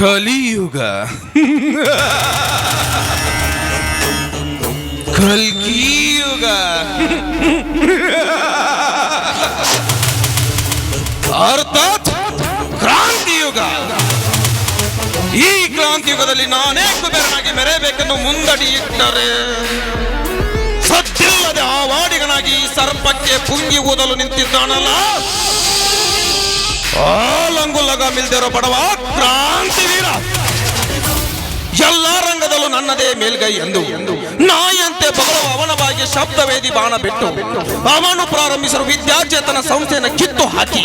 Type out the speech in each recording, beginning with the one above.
ಕಲಿಯುಗ ಕಲ್ಕಿಯುಗ ಅರ್ಥಾತ್ ಕ್ರಾಂತಿಯುಗ. ಈ ಕ್ರಾಂತಿಯುಗದಲ್ಲಿ ನಾನೇ ಕುಬೇರನಾಗಿ ಮೆರೆಯಬೇಕೆಂದು ಮುಂದಡಿ ಇಟ್ಟರೆ ಸದ್ದಿಲ್ಲದೆ ಆ ವಾಡಿಗನಾಗಿ ಸರ್ಪಕ್ಕೆ ಪುಂಗಿ ಊದಲು ನಿಂತಿದ್ದಾನಲ್ಲ, ಆ ಲಂಗುಲಗ ಮಿಲ್ದಿರೋ ಬಡವ ಕ್ರಾಂತಿವೀರ ಎಲ್ಲ ರಂಗದಲ್ಲೂ ನನ್ನದೇ ಮೇಲ್ಗೈ ಎಂದು ನಾಯಿಯಂತೆ ಬಗಲುವ ಅವನ ಬಾಯಿಗೆ ಶಬ್ದವೇದಿ ಬಾಣ ಬಿಟ್ಟು ಅವನು ಪ್ರಾರಂಭಿಸಿರುವ ವಿದ್ಯಾಚೇತನ ಸಂಸ್ಥೆಯನ್ನು ಕಿತ್ತು ಹಾಕಿ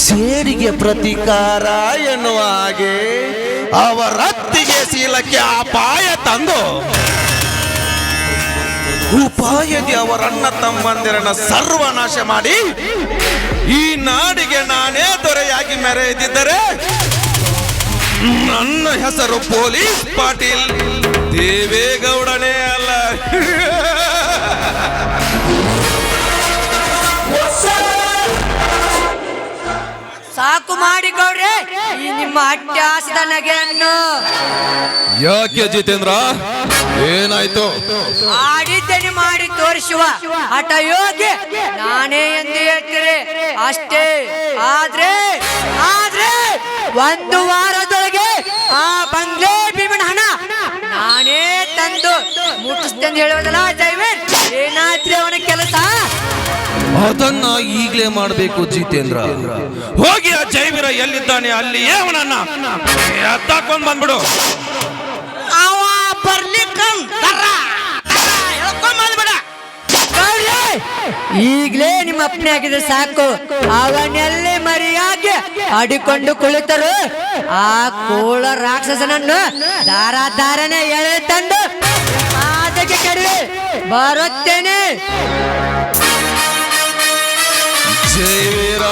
ಸೇರಿಗೆ ಪ್ರತೀಕಾರ ಎನ್ನುವ ಹಾಗೆ ಅವರತ್ತಿಗೆ ಶೀಲಕ್ಕೆ ಅಪಾಯ ತಂದು ಉಪಾಯದಿ ಅವರನ್ನ ತಮ್ಮಂದಿರನ್ನ ಸರ್ವನಾಶ ಮಾಡಿ ಈ ನಾಡಿಗೆ ನಾನೇ ದೊರೆಯಾಗಿ ಮೆರೆದಿದ್ದರೆ ನನ್ನ ಹೆಸರು ಪೊಲೀಸ್ ಪಾಟೀಲ್ ದೇವೇಗೌಡನೇ ಅಲ್ಲ. ಸಾಕು ಮಾಡಿಕೊಡ್ರೆ ಈ ನಿಮ್ಮ ಅಟ್ಯಾಸದ ನಗೆಯನ್ನು. ಯಾಕೆ ಜಿತೇಂದ್ರ, ಏನಾಯ್ತು? ಆಡಿದ್ದೇನೆ ಮಾಡಿ ತೋರಿಸುವ ಹಠ ಯೋಗಿ ನಾನೇ ಎಂದು ಹೇಳ್ತೀರಿ ಅಷ್ಟೇ. ಆದ್ರೆ ಒಂದು ವಾರದೊಳಗೆ ಆ ಬಂಗ್ಲೆ ಭೀಮನ ಹಣ ನಾನೇ ತಂದು ಮುಟ್ಟಿಸ್ತೇನೆ ಹೇಳೋದಲ್ಲ ಜೈವೇನ್. ಏನಾದ್ರಿ ಅವನ ಕೆಲಸ? ಅದನ್ನ ಈಗಲೇ ಮಾಡಬೇಕು ಜಿತೇಂದ್ರ. ಹೋಗಿ ಆ ಜೈವೀರ ಎಲ್ಲಿದ್ದಾನೆ ಅಲ್ಲಿಯೇ ಅವನನ್ನ ಎತ್ತಾಕೊಂಡ್ ಬಂದ್ಬಿಡು. ಅವ ಈಗಲೇ ನಿಮ್ಮ ಅಪ್ಪನೇ ಆಗಿದ್ರೆ ಸಾಕು. ಅವನ್ನೆಲ್ಲೇ ಮರಿಯಾಗಿ ಅಡಿಕೊಂಡು ಕುಳಿತರು ಆ ಕೋಳ ರಾಕ್ಷಸನನ್ನು ದಾರಾನೆ ಎಳೆ ತಂದು ಅದಕ್ಕೆ ಕಡಿವೆ ಬರುತ್ತೇನೆ. ಜೈವೀರ,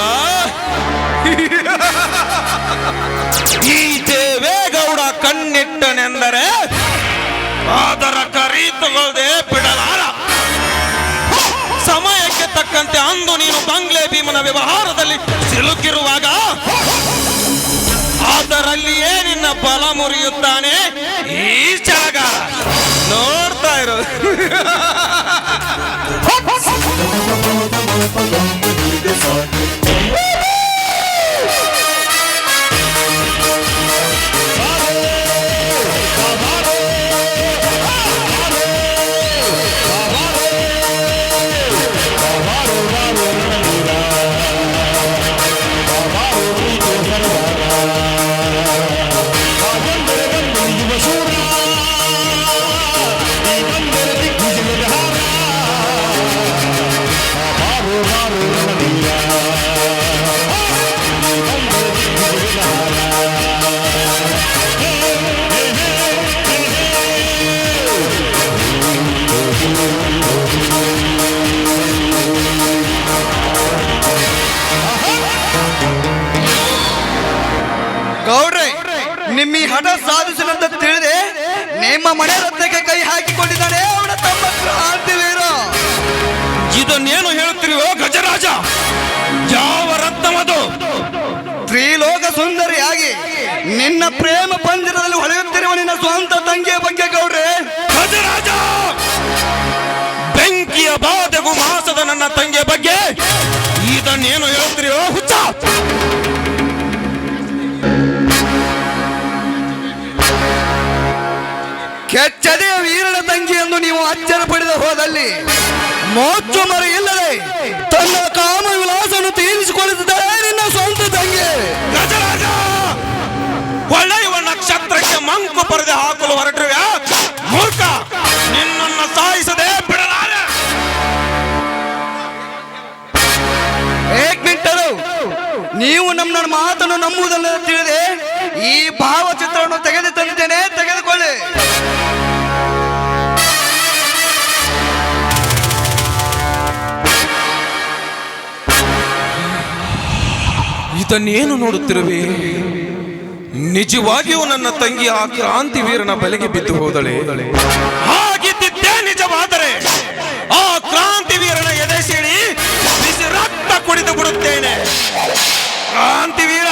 ಈ ದೇವೇಗೌಡ ಕಣ್ಣಿಟ್ಟನೆಂದರೆ ಅದರ ಕರಿ ತಗೊಳ್ಳದೆ ಬಿಡಲಾರ. ಸಮಯಕ್ಕೆ ತಕ್ಕಂತೆ ಅಂದು ನೀನು ಬಂಗ್ಲೆ ಭೀಮನ ವ್ಯವಹಾರದಲ್ಲಿ ಸಿಲುಕಿರುವಾಗ ಅದರಲ್ಲಿಯೇ ನಿನ್ನ ಬಲ ಮುರಿಯುತ್ತಾನೆ ಈ ಚಳಗಾರ. ನೋಡ್ತಾ ಇರು. ಗೌಡ್ರೆ, ನಿಮ್ಮ ಈ ಹಠ ಸಾಧಿಸಲಂತ ತಿಳಿದೆ ನಿಮ್ಮ ಮನೆ ರತ್ನಕ್ಕೆ ಕೈ ಹಾಕಿಕೊಂಡಿದ್ದಾನೆ ಅವನ ತಮ್ಮ ಕ್ರಾಂತಿವೀರ. ಇದನ್ನೇನು ಹೇಳುತ್ತಿರುವೋ ಗಜರಾಜ? ಯಾವ ರತ್ನವದು? ತ್ರಿಲೋಕ ಸುಂದರಿಯಾಗಿ ನಿನ್ನ ಪ್ರೇಮ ಪಂಜರದಲ್ಲಿ ಹೊಳೆಯುತ್ತಿರುವ ನಿನ್ನ ಸ್ವಂತ ತಂಗಿಯ ಬಗ್ಗೆ ಗೌಡ್ರೆ. ಗಜರಾಜ, ಬೆಂಕಿಯ ಬಾಧೆಗೂ ಮಾಸದ ನನ್ನ ತಂಗಿಯ ಬಗ್ಗೆ ಇದನ್ನೇನು ಹೇಳುತ್ತಿರುವೋ ಹುಚ್ಚ? ಕೆಚ್ಚದೆಯ ವೀರನ ತಂಗಿ ಎಂದು ನೀವು ಅಚ್ಚರ ಪಡೆದ ಹೋದಲ್ಲಿ ಮೋಚು ಮರ ಇಲ್ಲದೆ ತನ್ನ ಕಾಮ ವಿಲಾಸವನ್ನು ತೀರಿಸಿಕೊಳ್ಳುತ್ತಿದ್ದಾರೆ ನಿನ್ನ ಸ್ವಂತ ತಂಗಿ. ಗಜರಾಜ, ಒಳ್ಳೆಯ ನಕ್ಷತ್ರಕ್ಕೆ ಮಂಕು ಪರದೆ ಹಾಕಲು ಹೊರಟಿರುವೆ ಮೂರ್ಖ. ನಿನ್ನನ್ನು ಸಾಯಿಸದೆ ಬಿಡಲಾರೆ. ಏಕ್ ಮಿನಿಟರು, ನೀವು ನಮ್ಮ ಮಾತನ್ನು ನಂಬುವುದನ್ನು ತಿಳಿದೆ ಈ ಭಾವಚಿತ್ರವನ್ನು ತೆಗೆದು ತಂದಿದ್ದೇನೆ, ತೆಗೆದುಕೊಳ್ಳಿ. ಇದನ್ನೇನು ನೋಡುತ್ತಿರುವೆ? ನಿಜವಾಗಿಯೂ ನನ್ನ ತಂಗಿ ಆ ಕ್ರಾಂತಿವೀರನ ಬಲೆಗೆ ಬಿದ್ದು ಹೋದಳೆ. ಹಾಗಿದ್ದೇ ನಿಜವಾದರೆ ಆ ಕ್ರಾಂತಿವೀರನ ಎದೆ ಸಿಡಿ ಬಿಸಿ ರಕ್ತ ಕುಡಿದು ಬಿಡುತ್ತೇನೆ. ಕ್ರಾಂತಿವೀರ,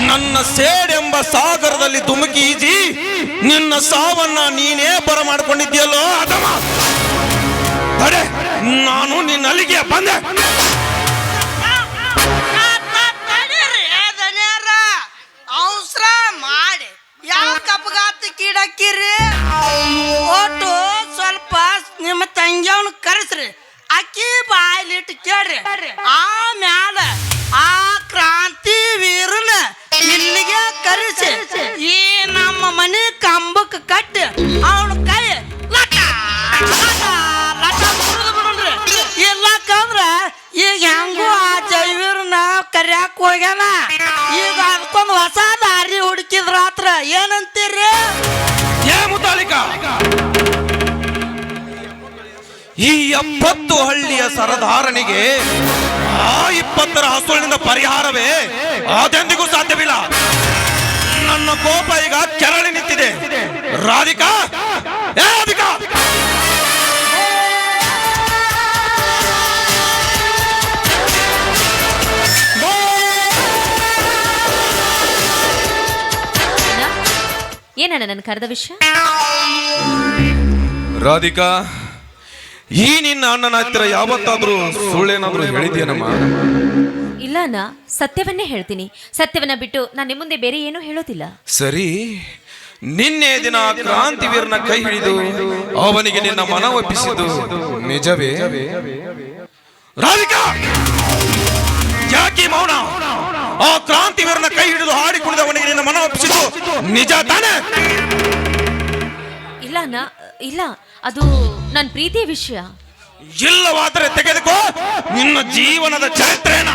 ನನ್ನ ಸೇಡೆಂಬ ಸಾಗರದಲ್ಲಿ ಧುಮುಕಿ ಈಜಿ ನಿನ್ನ ಸಾವನ್ನ ನೀನೇ ಬರಮಾಡಿಕೊಂಡಿದ್ಯಲ್ಲೋ ಅದಮ. ತಡೆ, ನಾನು ನಿನ್ನಲ್ಲಿಗೆ ಬಂದೆ. ಅವಸರ ಮಾಡಿ ಯಾಕೆ ಅಪಘಾತಕ್ಕೀಡಾಕಿರಿ? ಒಟ್ಟು ಸ್ವಲ್ಪ ನಿಮ್ಮ ತಂಗಿಯವನು ಕರೆಸ್ರಿ, ಅಕ್ಕಿ ಬಾಯ್ಲಿಟ್ಟು ಕೇಳ್ರಿ. ಆಮ್ಯಾಲ ಆ ಕ್ರಾಂತಿ ವೀರನ ಇಲ್ಲಿಗೆ ಕರೆಸಿ ಈ ನಮ್ಮ ಮನೆ ಕಂಬಕ್ಕೆ ಕಟ್ಟಿ ಅವನ ಕೈ ಲಟ ಲಟ ಲಟ ಮುರಿದು ಬಿಡ್ರಿ. ಇಲ್ಲಕಂದ್ರ ಈಗ ಹೆಂಗೂ ಆ ಜೈವೀರನ ಕರ್ಯಾಕ್ ಹೋಗ್ಯಾನ. ಈಗ ಅದಕ್ಕೊಂದು ಹೊಸ ದಾರಿ ಹುಡುಕಿದ್ರ ಹತ್ರ ಏನಂತೀರಿ? ಈ 70 ಹಳ್ಳಿಯ ಸರದಾರನಿಗೆ ಆ 20ರ ಹಸುಳಿನಿಂದ ಪರಿಹಾರವೇ ಅದೆಂದಿಗೂ ಸಾಧ್ಯವಿಲ್ಲ. ನನ್ನ ಕೋಪ ಈಗ ಕೆರಳಿ ನಿಂತಿದೆ. ರಾಧಿಕಾ, ಏ ರಾಧಿಕಾ, ಏನಣ್ಣ ನನ್ನ ಕರೆದ ವಿಷಯ? ರಾಧಿಕಾ, ಈ ನಿನ್ನ ಅಣ್ಣನ ಹತ್ತಿರ ಯಾವತ್ತಾದ್ರೂ ಸುಳ್ಳೇನಾದ್ರೂ ಹೇಳಿದ್ಯೇನಮ್ಮ? ಇಲ್ಲ ಅಣ್ಣ, ಸತ್ಯವನ್ನೇ ಹೇಳ್ತೀನಿ. ಸತ್ಯವನ್ನ ಬಿಟ್ಟು ನಾನು ನಿಮ್ಮ ಮುಂದೆ ಬೇರೆ ಏನೂ ಹೇಳೋದಿಲ್ಲ. ಸರಿ, ನಿನ್ನೆ ದಿನ ಕ್ರಾಂತಿವೀರನ ಕೈ ಹಿಡಿದು ಅವನಿಗೆ ನಿನ್ನ ಮನ ಒಪ್ಪಿಸಿದ್ದು ನಿಜವೇ? ರಾಧಿಕಾ, ಯಾಕೆ ಮೌನ? ಆ ಕ್ರಾಂತಿವೀರನ ಕೈ ಹಿಡಿದು ಹಾಡಿ ಕುಣಿದವನಿಗೆ ನಿನ್ನ ಮನ ಒಪ್ಪಿಸಿದ್ದು ನಿಜ ತಾನೇ? ಇಲ್ಲ ಅಣ್ಣ, ಇಲ್ಲ, ಅದು ನನ್ನ ಪ್ರೀತಿಯ ವಿಷಯ. ಇಲ್ಲವಾದರೆ ತೆಗೆದುಕೋ ನಿನ್ನ ಜೀವನದ ಚರಿತ್ರೆನ.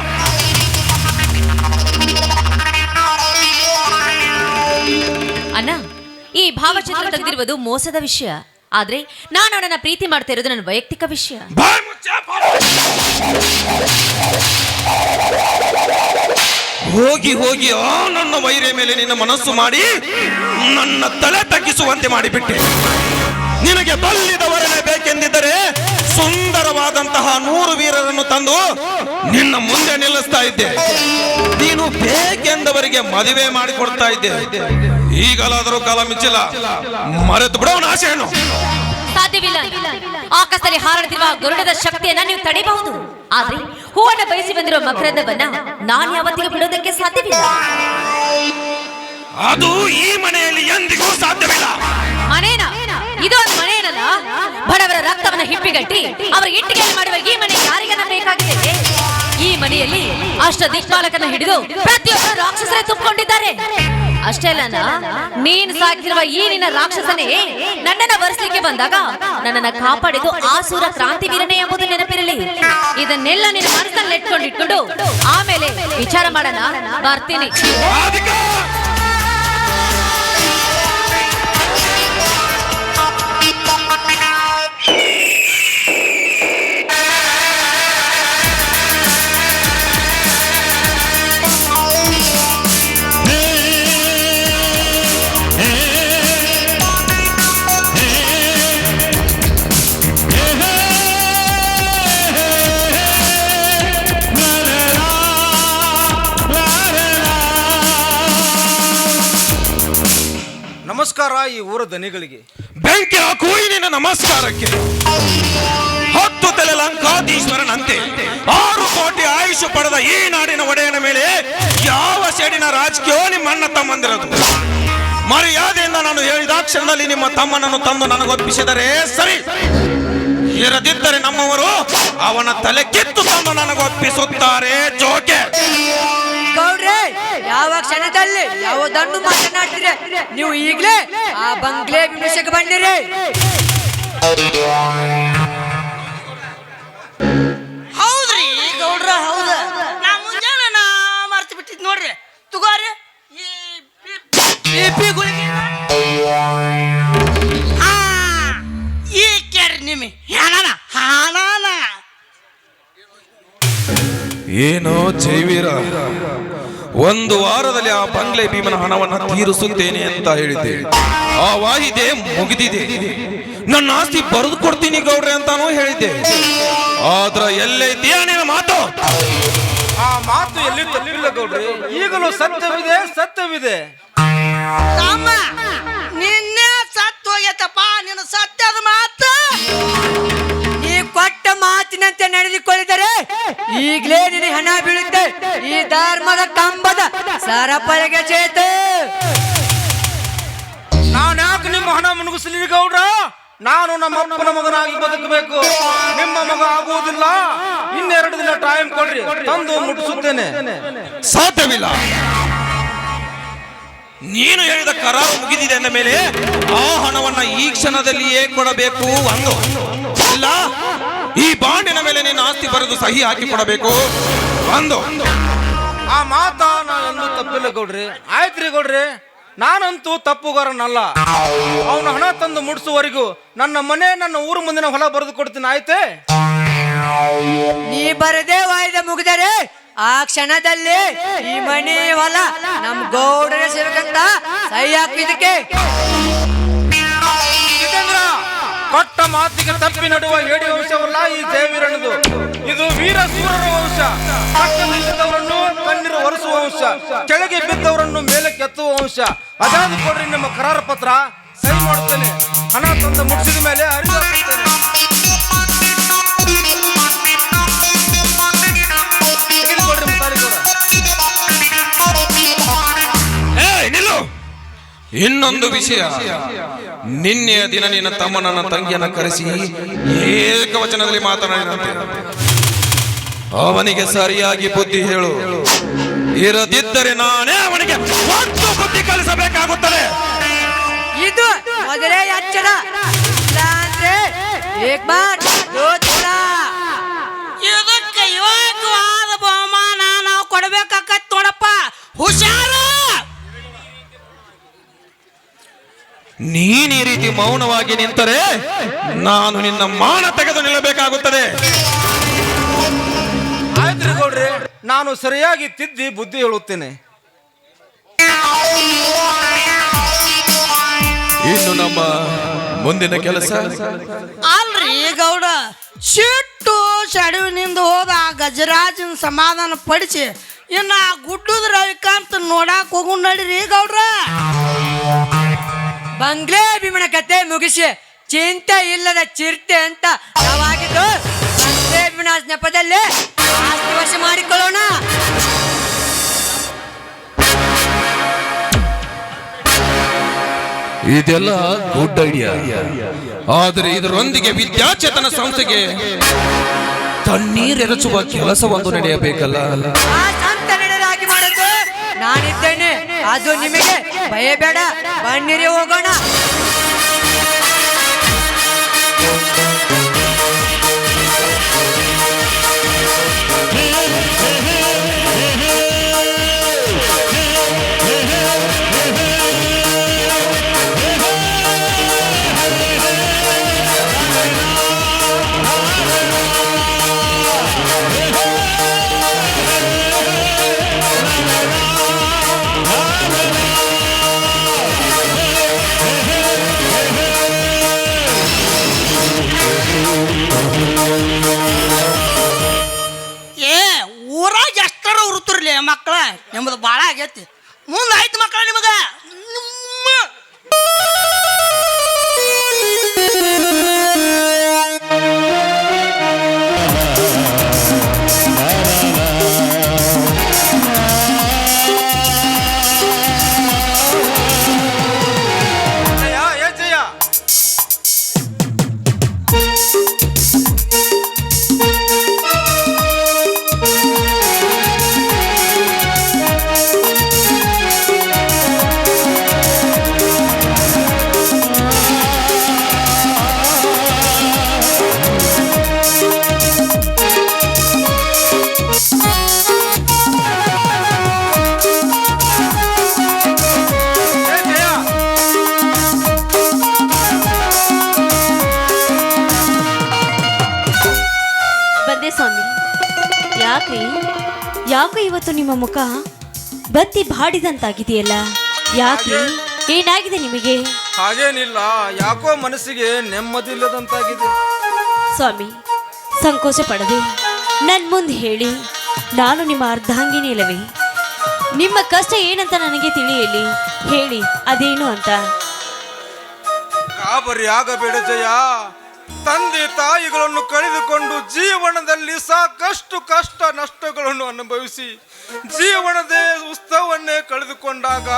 ಅಣ್ಣ, ಈ ಭಾವಚಿತ್ರ ತೆಗೆದಿರುವುದು ಮೋಸದ ವಿಷಯ. ಆದ್ರೆ ನಾನು ಅವನನ್ನ ಪ್ರೀತಿ ಮಾಡ್ತಾ ಇರೋದು ನನ್ನ ವೈಯಕ್ತಿಕ ವಿಷಯ. ಹೋಗಿ ಹೋಗಿ ಆ ನನ್ನ ವೈರ್ಯ ಮೇಲೆ ನಿನ್ನ ಮನಸ್ಸು ಮಾಡಿ ನನ್ನ ತಲೆ ತಗ್ಗಿಸುವಂತೆ ಮಾಡಿಬಿಟ್ಟೆ. ನಿನಗೆ ಬಲ್ಲಿದವರನ್ನೇ ಬೇಕೆಂದಿದ್ದರೆ ಸುಂದರವಾದಂತಹ 100 ವೀರರನ್ನು ತಂದು ನಿನ್ನ ಮುಂದೆ ನಿಲ್ಲಿಸ್ತಾ ಇದ್ದೆ. ನೀನು ಬೇಕೆಂದವರಿಗೆ ಮದುವೆ ಮಾಡಿಕೊಡ್ತಾ ಇದ್ದೆ. ಈಗಲಾದರೂ ಕಾಲ ಮಿಂಚಿಲ್ಲ, ಮರೆತು ಬಿಡೋಣ ಆಸೆಯನ್ನು. ಸಾಧ್ಯವಿಲ್ಲ. ಆಕಾಶದಲ್ಲಿ ಹಾರಾಡುತ್ತಿರುವ ಗರುಡದ ಶಕ್ತಿಯನ್ನ ನೀವು ತಡೆಯಬಹುದು, ಆದ್ರೆ ಹೂವನ್ನ ಬಯಸಿ ಬಂದಿರುವ ಮಕರಂದವನ್ನ ನಾನು ಯಾವತ್ತಿಗೂ ಬಿಡೋದಕ್ಕೆ ಸಾಧ್ಯವಿಲ್ಲ. ಅದು ಈ ಮನೆಯಲ್ಲಿ ಎಂದಿಗೂ ಸಾಧ್ಯವಿಲ್ಲ. ಮನೇನ ಇದು ಒಂದು ಮನೆಯಲ್ಲ, ಬಡವರ ರಕ್ತವನ್ನ ಹಿಪ್ಪಿಗಟ್ಟಿ ಅವರ ಇಟ್ಟಿಗೆಯಲ್ಲಿ ಮಾಡುವ ಈ ಮನೆ ಯಾರಿಗನ್ನ ಬೇಕಾಗಿದೆ? ಈ ಮನೆಯಲ್ಲಿ ಅಷ್ಟ ದಿಕ್ಪಾಲಕನ ಹಿಡಿದು ಪ್ರತಿಯೊಬ್ಬರು ರಾಕ್ಷಸರೇ ತುಂಬಿಕೊಂಡಿದ್ದಾರೆ. ಅಷ್ಟೇ ಅಲ್ಲ, ನೀನು ಸಾಕಿರುವ ಈ ನಿನ್ನ ರಾಕ್ಷಸನೇ ನನ್ನನ್ನ ಬರ್ಸ್ಲಿಕ್ಕೆ ಬಂದಾಗ ನನ್ನನ್ನ ಕಾಪಾಡಿದ್ದು ಆಸೂರ ಕ್ರಾಂತಿವೀರನೇ ಎಂಬುದು ನೆನಪಿರಲಿ. ಇದನ್ನೆಲ್ಲ ನಿನ್ನ ಮನಸ್ಸಲ್ಲಿ ಇಟ್ಕೊಂಡು ಆಮೇಲೆ ವಿಚಾರ ಮಾಡೋಣ. ಬರ್ತೀನಿ. ನಮಸ್ಕಾರ ಈ ಊರ ದನಿಗಳಿಗೆ. ಬೆಂಕಿ ಹಾಕು ನಿನ್ನ ನಮಸ್ಕಾರಕ್ಕೆ. 10 ತಲೆ ಲಂಕಾಧೀಶ್ವರನಂತೆ 6 ಕೋಟಿ ಆಯುಷ್ ಪಡೆದ ಈ ನಾಡಿನ ಒಡೆಯನ ಮೇಲೆ ಯಾವ ಸೇಡಿನ ರಾಜಕೀಯ ನಿಮ್ಮ ಅಣ್ಣ ತಮ್ಮಂದಿರದು? ಮರ್ಯಾದೆಯಿಂದ ನಾನು ಹೇಳಿದ ಕ್ಷಣದಲ್ಲಿ ನಿಮ್ಮ ತಮ್ಮನನ್ನು ತಂದು ನನಗೊಪ್ಪಿಸಿದರೆ ಸರಿ, ಇರದಿದ್ದರೆ ನಮ್ಮವರು ಅವನ ತಲೆ ಕಿತ್ತು ತಂದು ನನಗೊಪ್ಪಿಸುತ್ತಾರೆ. ಜೋಕೆ ಗೌಡ್ರೆ, ಯಾವ ಕ್ಷಣದಲ್ಲಿ ಯಾವ ದಂಡು ಮಾತನಾಡ್ತೀರಿ ನೀವು? ಈಗಲೇ ಆ ಬಂಗ್ಲೆ ವಿಮರ್ಶೆಗೆ ಬಂದಿರಿ. ಹೌದ್ರಿ ಗೌಡ್ರ, ಹೌದ. ನಾ ಮುಂಜಾನೆ ಮರ್ತು ಬಿಟ್ಟಿದ್ ನೋಡ್ರಿ. ತಗೋರಿ ಈ ಕೇಳ್ರಿ ನಿಮ್ಮಿ ಹಾನಾನ ಹಾನಾನ. ಏನೋ ಜೈವೀರ, 1 ವಾರದಲ್ಲಿ ಆ ಬಂಗ್ಲೆ ಭೀಮನ ಹಣವನ್ನ ತೀರಿಸುತ್ತೇನೆ ಅಂತ ಹೇಳಿದ್ದೆ. ಆ ವಾಹಿದೆ ಮುಗಿದಿದೆ. ನನ್ನ ಆಸ್ತಿ ಬರೆದು ಕೊಡ್ತೀನಿ ಗೌಡ್ರೆ ಅಂತಾನೂ ಹೇಳಿದ್ದೆ. ಆದ್ರ ಎಲ್ಲೈತೀಯ ನಿನ್ನ ಮಾತು? ಆ ಮಾತು ಎಲ್ಲಿ ತಪ್ಪಿಲ್ಲ ಗೌಡ್ರಿ, ಈಗಲೂ ಸತ್ಯವಿದೆ ಸತ್ಯವಿದೆ. ತಮ್ಮ ನಿನ್ನೆ ಸತ್ತು ಹೋಗ್ಯತಪ್ಪ, ನಿನ್ನ ಸತ್ಯದ ಮಾತು ನೀ ಕೊಟ್ಟ ಮಾತಿನಂತೆ ನಡೆದುಕೊಳ್ಳಿದರೆ ಈಗಲೇ ನಿನಗೆ ಹಣ ಬೀಳುತ್ತೆ. ಈ ಧರ್ಮದ ಕಂಬದ ಸರಪಳಿಗೆ ಚೇತು. ನಾನು ಯಾಕೆ ನಿಮ್ಮ ಹಣ ಮುನುಗಿಸ್ಲಿ ಗೌಡ್ರ? ನಾನು ನಮ್ಮ ಅಪ್ಪನ ಮಗನಾಗಿ ಬದುಕಬೇಕು. ನಿಮ್ಮ ಮಗ ಆಗುವುದಿಲ್ಲ. ಇನ್ನೆರಡು ದಿನ ಟೈಮ್ ಕೊಡ್ರಿ, ತಂದು ಮುಟ್ಟಿಸುತ್ತೇನೆ. ಸಾಧ್ಯವಿಲ್ಲ. ನೀನು ಹೇಳಿದ ಕರಾರು ಮುಗಿದಿದೆ ಅಂದ ಮೇಲೆ ಆ ಹಣವನ್ನ ಈ ಕ್ಷಣದಲ್ಲಿಯೇ ಕೊಡಬೇಕು. ಇಲ್ಲ, ಈ ಬಾಂಡಿನ ಮೇಲೆ ನಿನ್ನ ಆಸ್ತಿ ಬರೆದು ಸಹಿ ಹಾಕಿ ಕೊಡಬೇಕು. ಆ ಮಾತ ನಾನೊಂದು ತಪ್ಪಿಲ್ಲ ಗೌಡ್ರಿ. ಆಯ್ತ್ರಿ ಗೌಡ್ರಿ, ನಾನಂತೂ ತಪ್ಪುಗಾರನಲ್ಲ. ಅವನ ಹಣ ತಂದು ಮುಡಿಸುವವರೆಗೂ ನನ್ನ ಮನೆ, ನನ್ನ ಊರು ಮುಂದಿನ ಹೊಲ ಬರೆದು ಕೊಡ್ತೀನಿ. ಆಯ್ತೆ? ನೀ ಬರದೇ ವಾಯ್ದೆ ಮುಗಿದರೆ ಆ ಕ್ಷಣದಲ್ಲಿ ಈ ಮನೆ ಹೊಲ ನಮ್ ಗೌಡರೇ ಸಿಗಬೇಕಂತ ಸಹಿ ಹಾಕಿದಕ್ಕೆ. ಜಿತೇಂದ್ರ, ಕೊಟ್ಟ ಮಾತಿಗೆ ತಪ್ಪಿ ನಡುವ ಹೇಡಿ ವಂಶವಲ್ಲ ಈ ಜಯವೀರನದು. ಇದು ವೀರ ಸೂರರ ವಂಶ. ಪಕ್ಕದಲ್ಲಿದ್ದವರನ್ನು ಕಣ್ಣೀರು ಒರೆಸುವ ವಂಶ, ಕೆಳಗೆ ಬಿದ್ದವರನ್ನು ಮೇಲೆ ಕೆತ್ತುವ ವಂಶ. ಅದಾದ ಕೊಡ್ರಿ ನಿಮ್ಮ ಕರಾರ ಪತ್ರ, ಸಹಿ ಮಾಡುತ್ತೇನೆ. ಹಣ ತಂದು ಮುಗಿಸಿದ ಮೇಲೆ ಹರಿದಾಡ್ತೇನೆ. ಇನ್ನೊಂದು ವಿಷಯ, ನಿನ್ನೆಯ ದಿನ ನಿನ್ನ ತಮ್ಮ ನನ್ನ ತಂಗಿಯನ್ನ ಕರೆಸಿ ಏಕವಚನದಲ್ಲಿ ಮಾತನಾಡಿದಂತೆ ಅವನಿಗೆ ಸರಿಯಾಗಿ ಬುದ್ಧಿ ಹೇಳು. ಇರದಿದ್ದರೆ ನಾನೇ ಅವನಿಗೆ ಒಂದು ಬುದ್ಧಿ ಕಲಿಸಬೇಕಾಗುತ್ತದೆ. ಇದು ಮೊದಲೇ ಎಚ್ಚರ. ಇಲ್ಲಾಂದ್ರೆ ಏಕ್ ಬಾರ್ ದೋ ತೀರಾ. ಇದಕ್ಕೆ ಯೋಗ್ಯವಾದ ಬಹುಮಾನ ನಾವು ಕೊಡ್ಬೇಕಾಗತ್ ನೋಡಪ್ಪ. ಹುಷಾರು. ನೀನ್ ಈ ರೀತಿ ಮೌನವಾಗಿ ನಿಂತರೆ ನಾನು ನಿನ್ನ ಮಾನ ತೆಗೆದು ನಿಲ್ಲಬೇಕಾಗುತ್ತದೆ. ಆಯ್ತ್ರಿ ಗೌಡ್ರಿ, ನಾನು ಸರಿಯಾಗಿ ತಿದ್ದಿ ಬುದ್ಧಿ ಹೇಳುತ್ತೇನೆ. ಇನ್ನು ನಮ್ಮ ಮುಂದಿನ ಕೆಲಸ ಅಲ್ರಿ ಗೌಡ, ಸಿಟ್ಟು ಸೆಡವಿನಿಂದ ಹೋದ ಆ ಗಜರಾಜನ ಸಮಾಧಾನ ಪಡಿಸಿ ಇನ್ನ ಆ ಗುಡ್ಡದ ರವಿಕಾಂತ್ ನೋಡಾಕ್ ಹೋಗು ನಡಿರಿ ಗೌಡ್ರ. ಬಂಗ್ಲೆ ಭೀಮನ ಕತೆ ಮುಗಿಸಿ ಚಿಂತೆ ಇಲ್ಲದ ಚಿರತೆ ಅಂತ ನಾವಾಗಿದ್ದು ಬಂಗ್ಲೆ ಭೀಮನ ನೆಪದಲ್ಲಿ ಆಸ್ತಿ ವಶ ಮಾಡಿಕೊಳ್ಳೋಣ. ಇದೆಲ್ಲ ಗುಡ್ ಐಡಿಯಾ. ಆದರೆ ಇದರೊಂದಿಗೆ ವಿದ್ಯಾಚೇತನ ಸಂಸ್ಥೆಗೆ ತಣ್ಣೀರೆರಚುವ ಕೆಲಸವೊಂದು ನಡೆಯಬೇಕಲ್ಲ. ಆ ಸಂತ ನಡೆದಾಗಿ ಮಾಡೋದು ನಾನಿದ್ದೇನೆ. ಅದು ನಿಮಗೆ ಭಯ ಬೇಡ, ಬನ್ನಿರಿ ಹೋಗೋಣ. ಮಕ್ಕಳ ನಿಮ್ಮದು ಭಾಳ ಆಗೈತಿ. ಮುಂದೆ ಆಯ್ತು ಮಕ್ಕಳ ನಿಮಗ. ಯಾಕೆ ಇವತ್ತು ನಿಮ್ಮ ಮುಖ ಬತ್ತಿ ಬಾಡಿದಂತಾಗಿದೆಯಲ್ಲ? ಯಾಕೆ, ಏನಾಗಿದೆ ನಿಮಗೆ? ಹಾಗೇನಿಲ್ಲ, ಯಾಕೋ ಮನಸ್ಸಿಗೆ ನೆಮ್ಮದಿ ಇಲ್ಲದಂತಾಗಿದೆ. ಸ್ವಾಮಿ, ಸಂಕೋಚ ಪಡದೆ ನನ್ ಮುಂದೆ ಹೇಳಿ, ನಾನು ನಿಮ್ಮ ಅರ್ಧಾಂಗಿನಿ ಇಲ್ಲವೇ? ನಿಮ್ಮ ಕಷ್ಟ ಏನಂತ ನನಗೆ ತಿಳಿಯಲಿ, ಹೇಳಿ ಅದೇನು ಅಂತ. ಗಾಬರಿ ಆಗಬೇಡ ಜಯ. ತಂದೆ ತಾಯಿಗಳನ್ನು ಕಳೆದುಕೊಂಡು ಜೀವನದಲ್ಲಿ ಸಾಕಷ್ಟು ಕಷ್ಟ ನಷ್ಟಗಳನ್ನು ಅನುಭವಿಸಿ ಜೀವನದ ಉತ್ಸವನ್ನೇ ಕಳೆದುಕೊಂಡಾಗ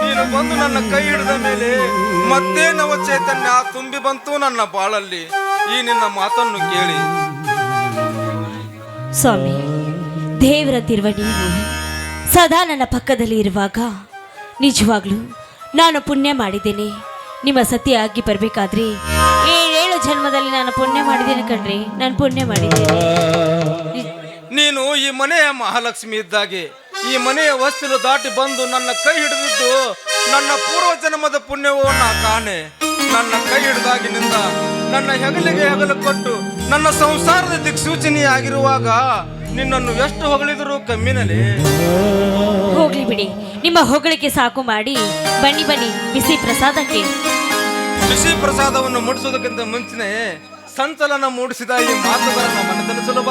ನೀನು ಬಂದು ನನ್ನ ಕೈ ಹಿಡಿದ ಮೇಲೆ ಮತ್ತೆ ನವ ಚೈತನ್ಯ ತುಂಬಿ ಬಂತು ನನ್ನ ಬಾಳಲ್ಲಿ. ಈ ನಿನ್ನ ಮಾತನ್ನು ಕೇಳಿ ಸ್ವಾಮಿ, ದೇವರಂತಿರುವ ನೀವು ಸದಾ ನನ್ನ ಪಕ್ಕದಲ್ಲಿ ಇರುವಾಗ ನಿಜವಾಗ್ಲೂ ನಾನು ಪುಣ್ಯ ಮಾಡಿದ್ದೇನೆ. ನಿಮ್ಮ ಸತ್ಯ ಆಗಿ ಬರಬೇಕಾದ್ರೆ 7 ಜನ್ಮದಲ್ಲಿ ನಾನು ಪುಣ್ಯ ಮಾಡಿದ್ದೇನೆ ಕಣ್ರಿ, ನಾನು ಪುಣ್ಯ ಮಾಡಿದ್ದೇನೆ. ನೀನು ಈ ಮನೆಯ ಮಹಾಲಕ್ಷ್ಮಿ ಇದ್ದಾಗೆ ಈ ಮನೆಯ ಹೊಸ್ತಿಲು ದಾಟಿ ಬಂದು ನನ್ನ ಕೈ ಹಿಡಿದಿದ್ದು ನನ್ನ ಪೂರ್ವ ಜನ್ಮದ ಪುಣ್ಯವೋ ನಾ ಕಾಣೆ. ನನ್ನ ಕೈ ಹಿಡಿದಾಗಿನಿಂದ ನನ್ನ ಹೆಗಲಿಗೆ ಹೆಗಲು ಕೊಟ್ಟು ನನ್ನ ಸಂಸಾರದ ದಿಕ್ಸೂಚನೆಯಾಗಿರುವಾಗ ನಿನ್ನನ್ನು ಎಷ್ಟು ಹೊಗಳಿದರೂ ಕಮ್ಮಿನಲೇ. ಹೋಗ್ಲಿ ಬಿಡಿ, ನಿಮ್ಮ ಹೊಗಳಿಕೆ ಸಾಕು ಮಾಡಿ. ಬನ್ನಿ ಬನ್ನಿ, ಬಿಸಿ ಪ್ರಸಾದಕ್ಕೆ. ಬಿಸಿ ಪ್ರಸಾದವನ್ನು ಮುಡಿಸೋದಕ್ಕಿಂತ ಮುಂಚೆ ಸಂಚಲನ ಮೂಡಿಸಿದ ಈ ಮಾತುಗಳನ್ನು ಮನದಲ್ಲಿ ಸುಲಭ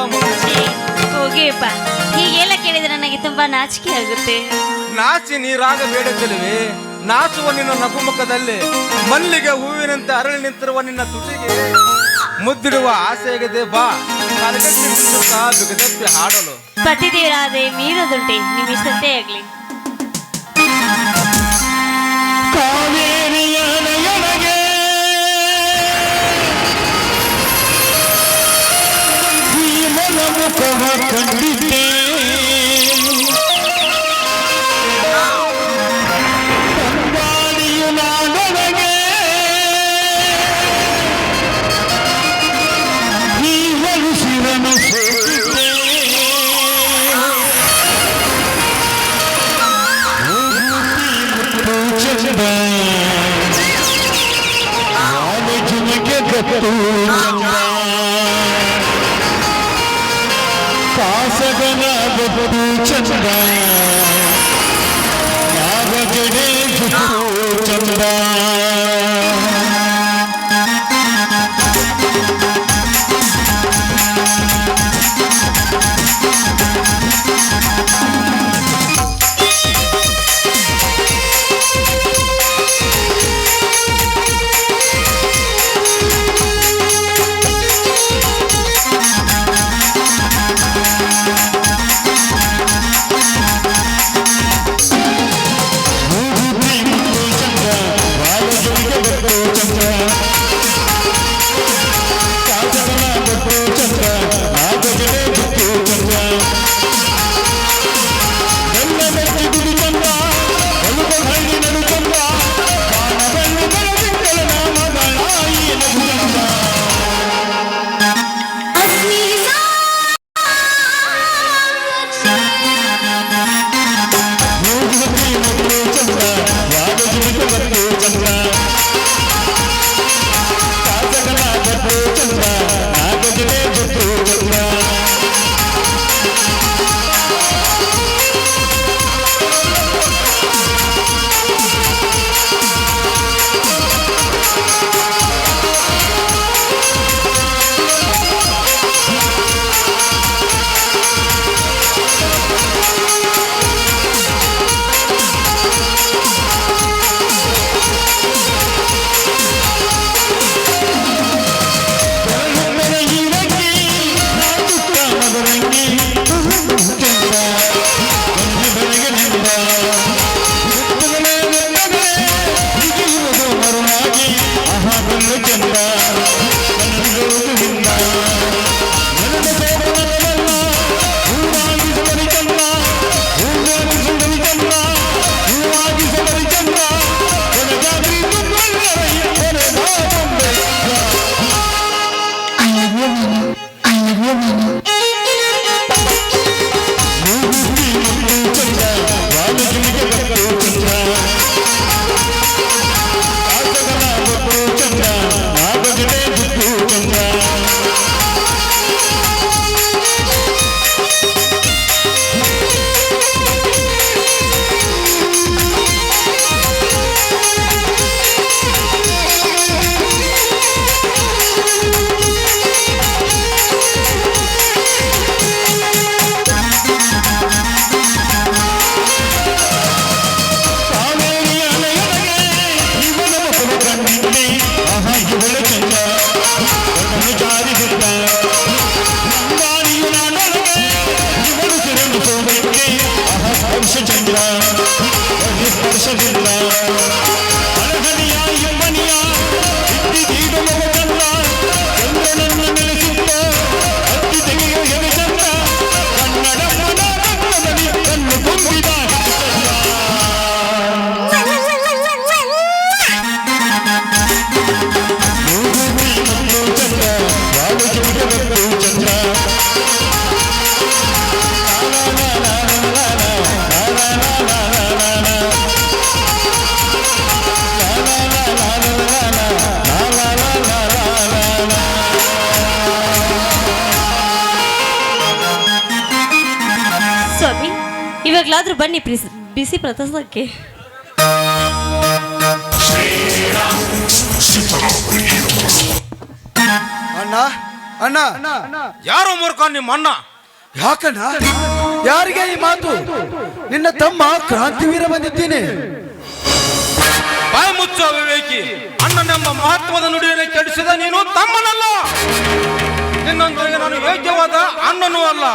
ಹೋಗಿಯಪ್ಪ, ಹೀಗೆಲ್ಲ ಕೇಳಿದ್ರೆ ನನಗೆ ತುಂಬಾ ನಾಚಿಕೆ ಆಗುತ್ತೆ. ನಾಚಿ ನೀರಾಗಬೇಡದಿಲ್ಲವೇ? ನಾಚುವ ನಿನ್ನ ನಗುಮುಖದಲ್ಲಿ ಮಲ್ಲಿಗೆ ಹೂವಿನಂತೆ ಅರಳಿ ನಿಂತಿರುವ ನಿನ್ನ ತುಟಿಗೆ ಮುದ್ದಿಡುವ ಆಸೆಯಾಗಿದೆ. ಬಾ ಬಿಗದಪ್ಪಿ ಹಾಡಲು. ಪತಿದೇವರಾದೆ ಮೀರೋದುಂಟೆ, ನಿಮ್ಮ ಇಷ್ಟಂತೆ ಆಗ್ಲಿ. ಕಾವೇರಿಯ ನಯನಗೆ ಭೀಮನ ಮುಖವ ಕಂಡಿದ್ದೆ, ತಂಗಾಳಿಯು ನಾಡೊಳಗೆ ಭೀಮನು ಶಿವನು ಸೋತಿದ್ದೆ. ಚಂದ ರಾಮಜನಿಗೆ ಗತ್ತು ಕಾಸಗನ ಗತ್ತು ಚಂದ ಯಾವಗಡೆ ಗತ್ತು ಚಂದ. ನೀವಾದ್ರೂ ಬನ್ನಿ ಬಿಸಿ ಪ್ರಸಾದಕ್ಕೆ. ಅಣ್ಣ ಅಣ್ಣ ಯಾರೋ ಮೂರ್ಖ ನಿಮ್ಮ ಅಣ್ಣ? ಯಾಕಣ್ಣ? ಯಾರಿಗೆ ಈ ಮಾತು? ನಿನ್ನ ತಮ್ಮ ಕ್ರಾಂತಿವೀರ ಬಂದಿದ್ದೀನಿ. ಬಾಯಿ ಮುಚ್ಚೋ ವಿವೇಕಿ. ಅಣ್ಣನೆಂಬ ಮಹತ್ವದ ನುಡಿಯನ್ನು ಕೆಡಿಸಿದ ನೀನು ತಮ್ಮನಲ್ಲ. ನಿನ್ನೊಂದಿಗೆ ನಾನು ಯೋಗ್ಯವಾದ ಅಣ್ಣನೂ ಅಲ್ಲ.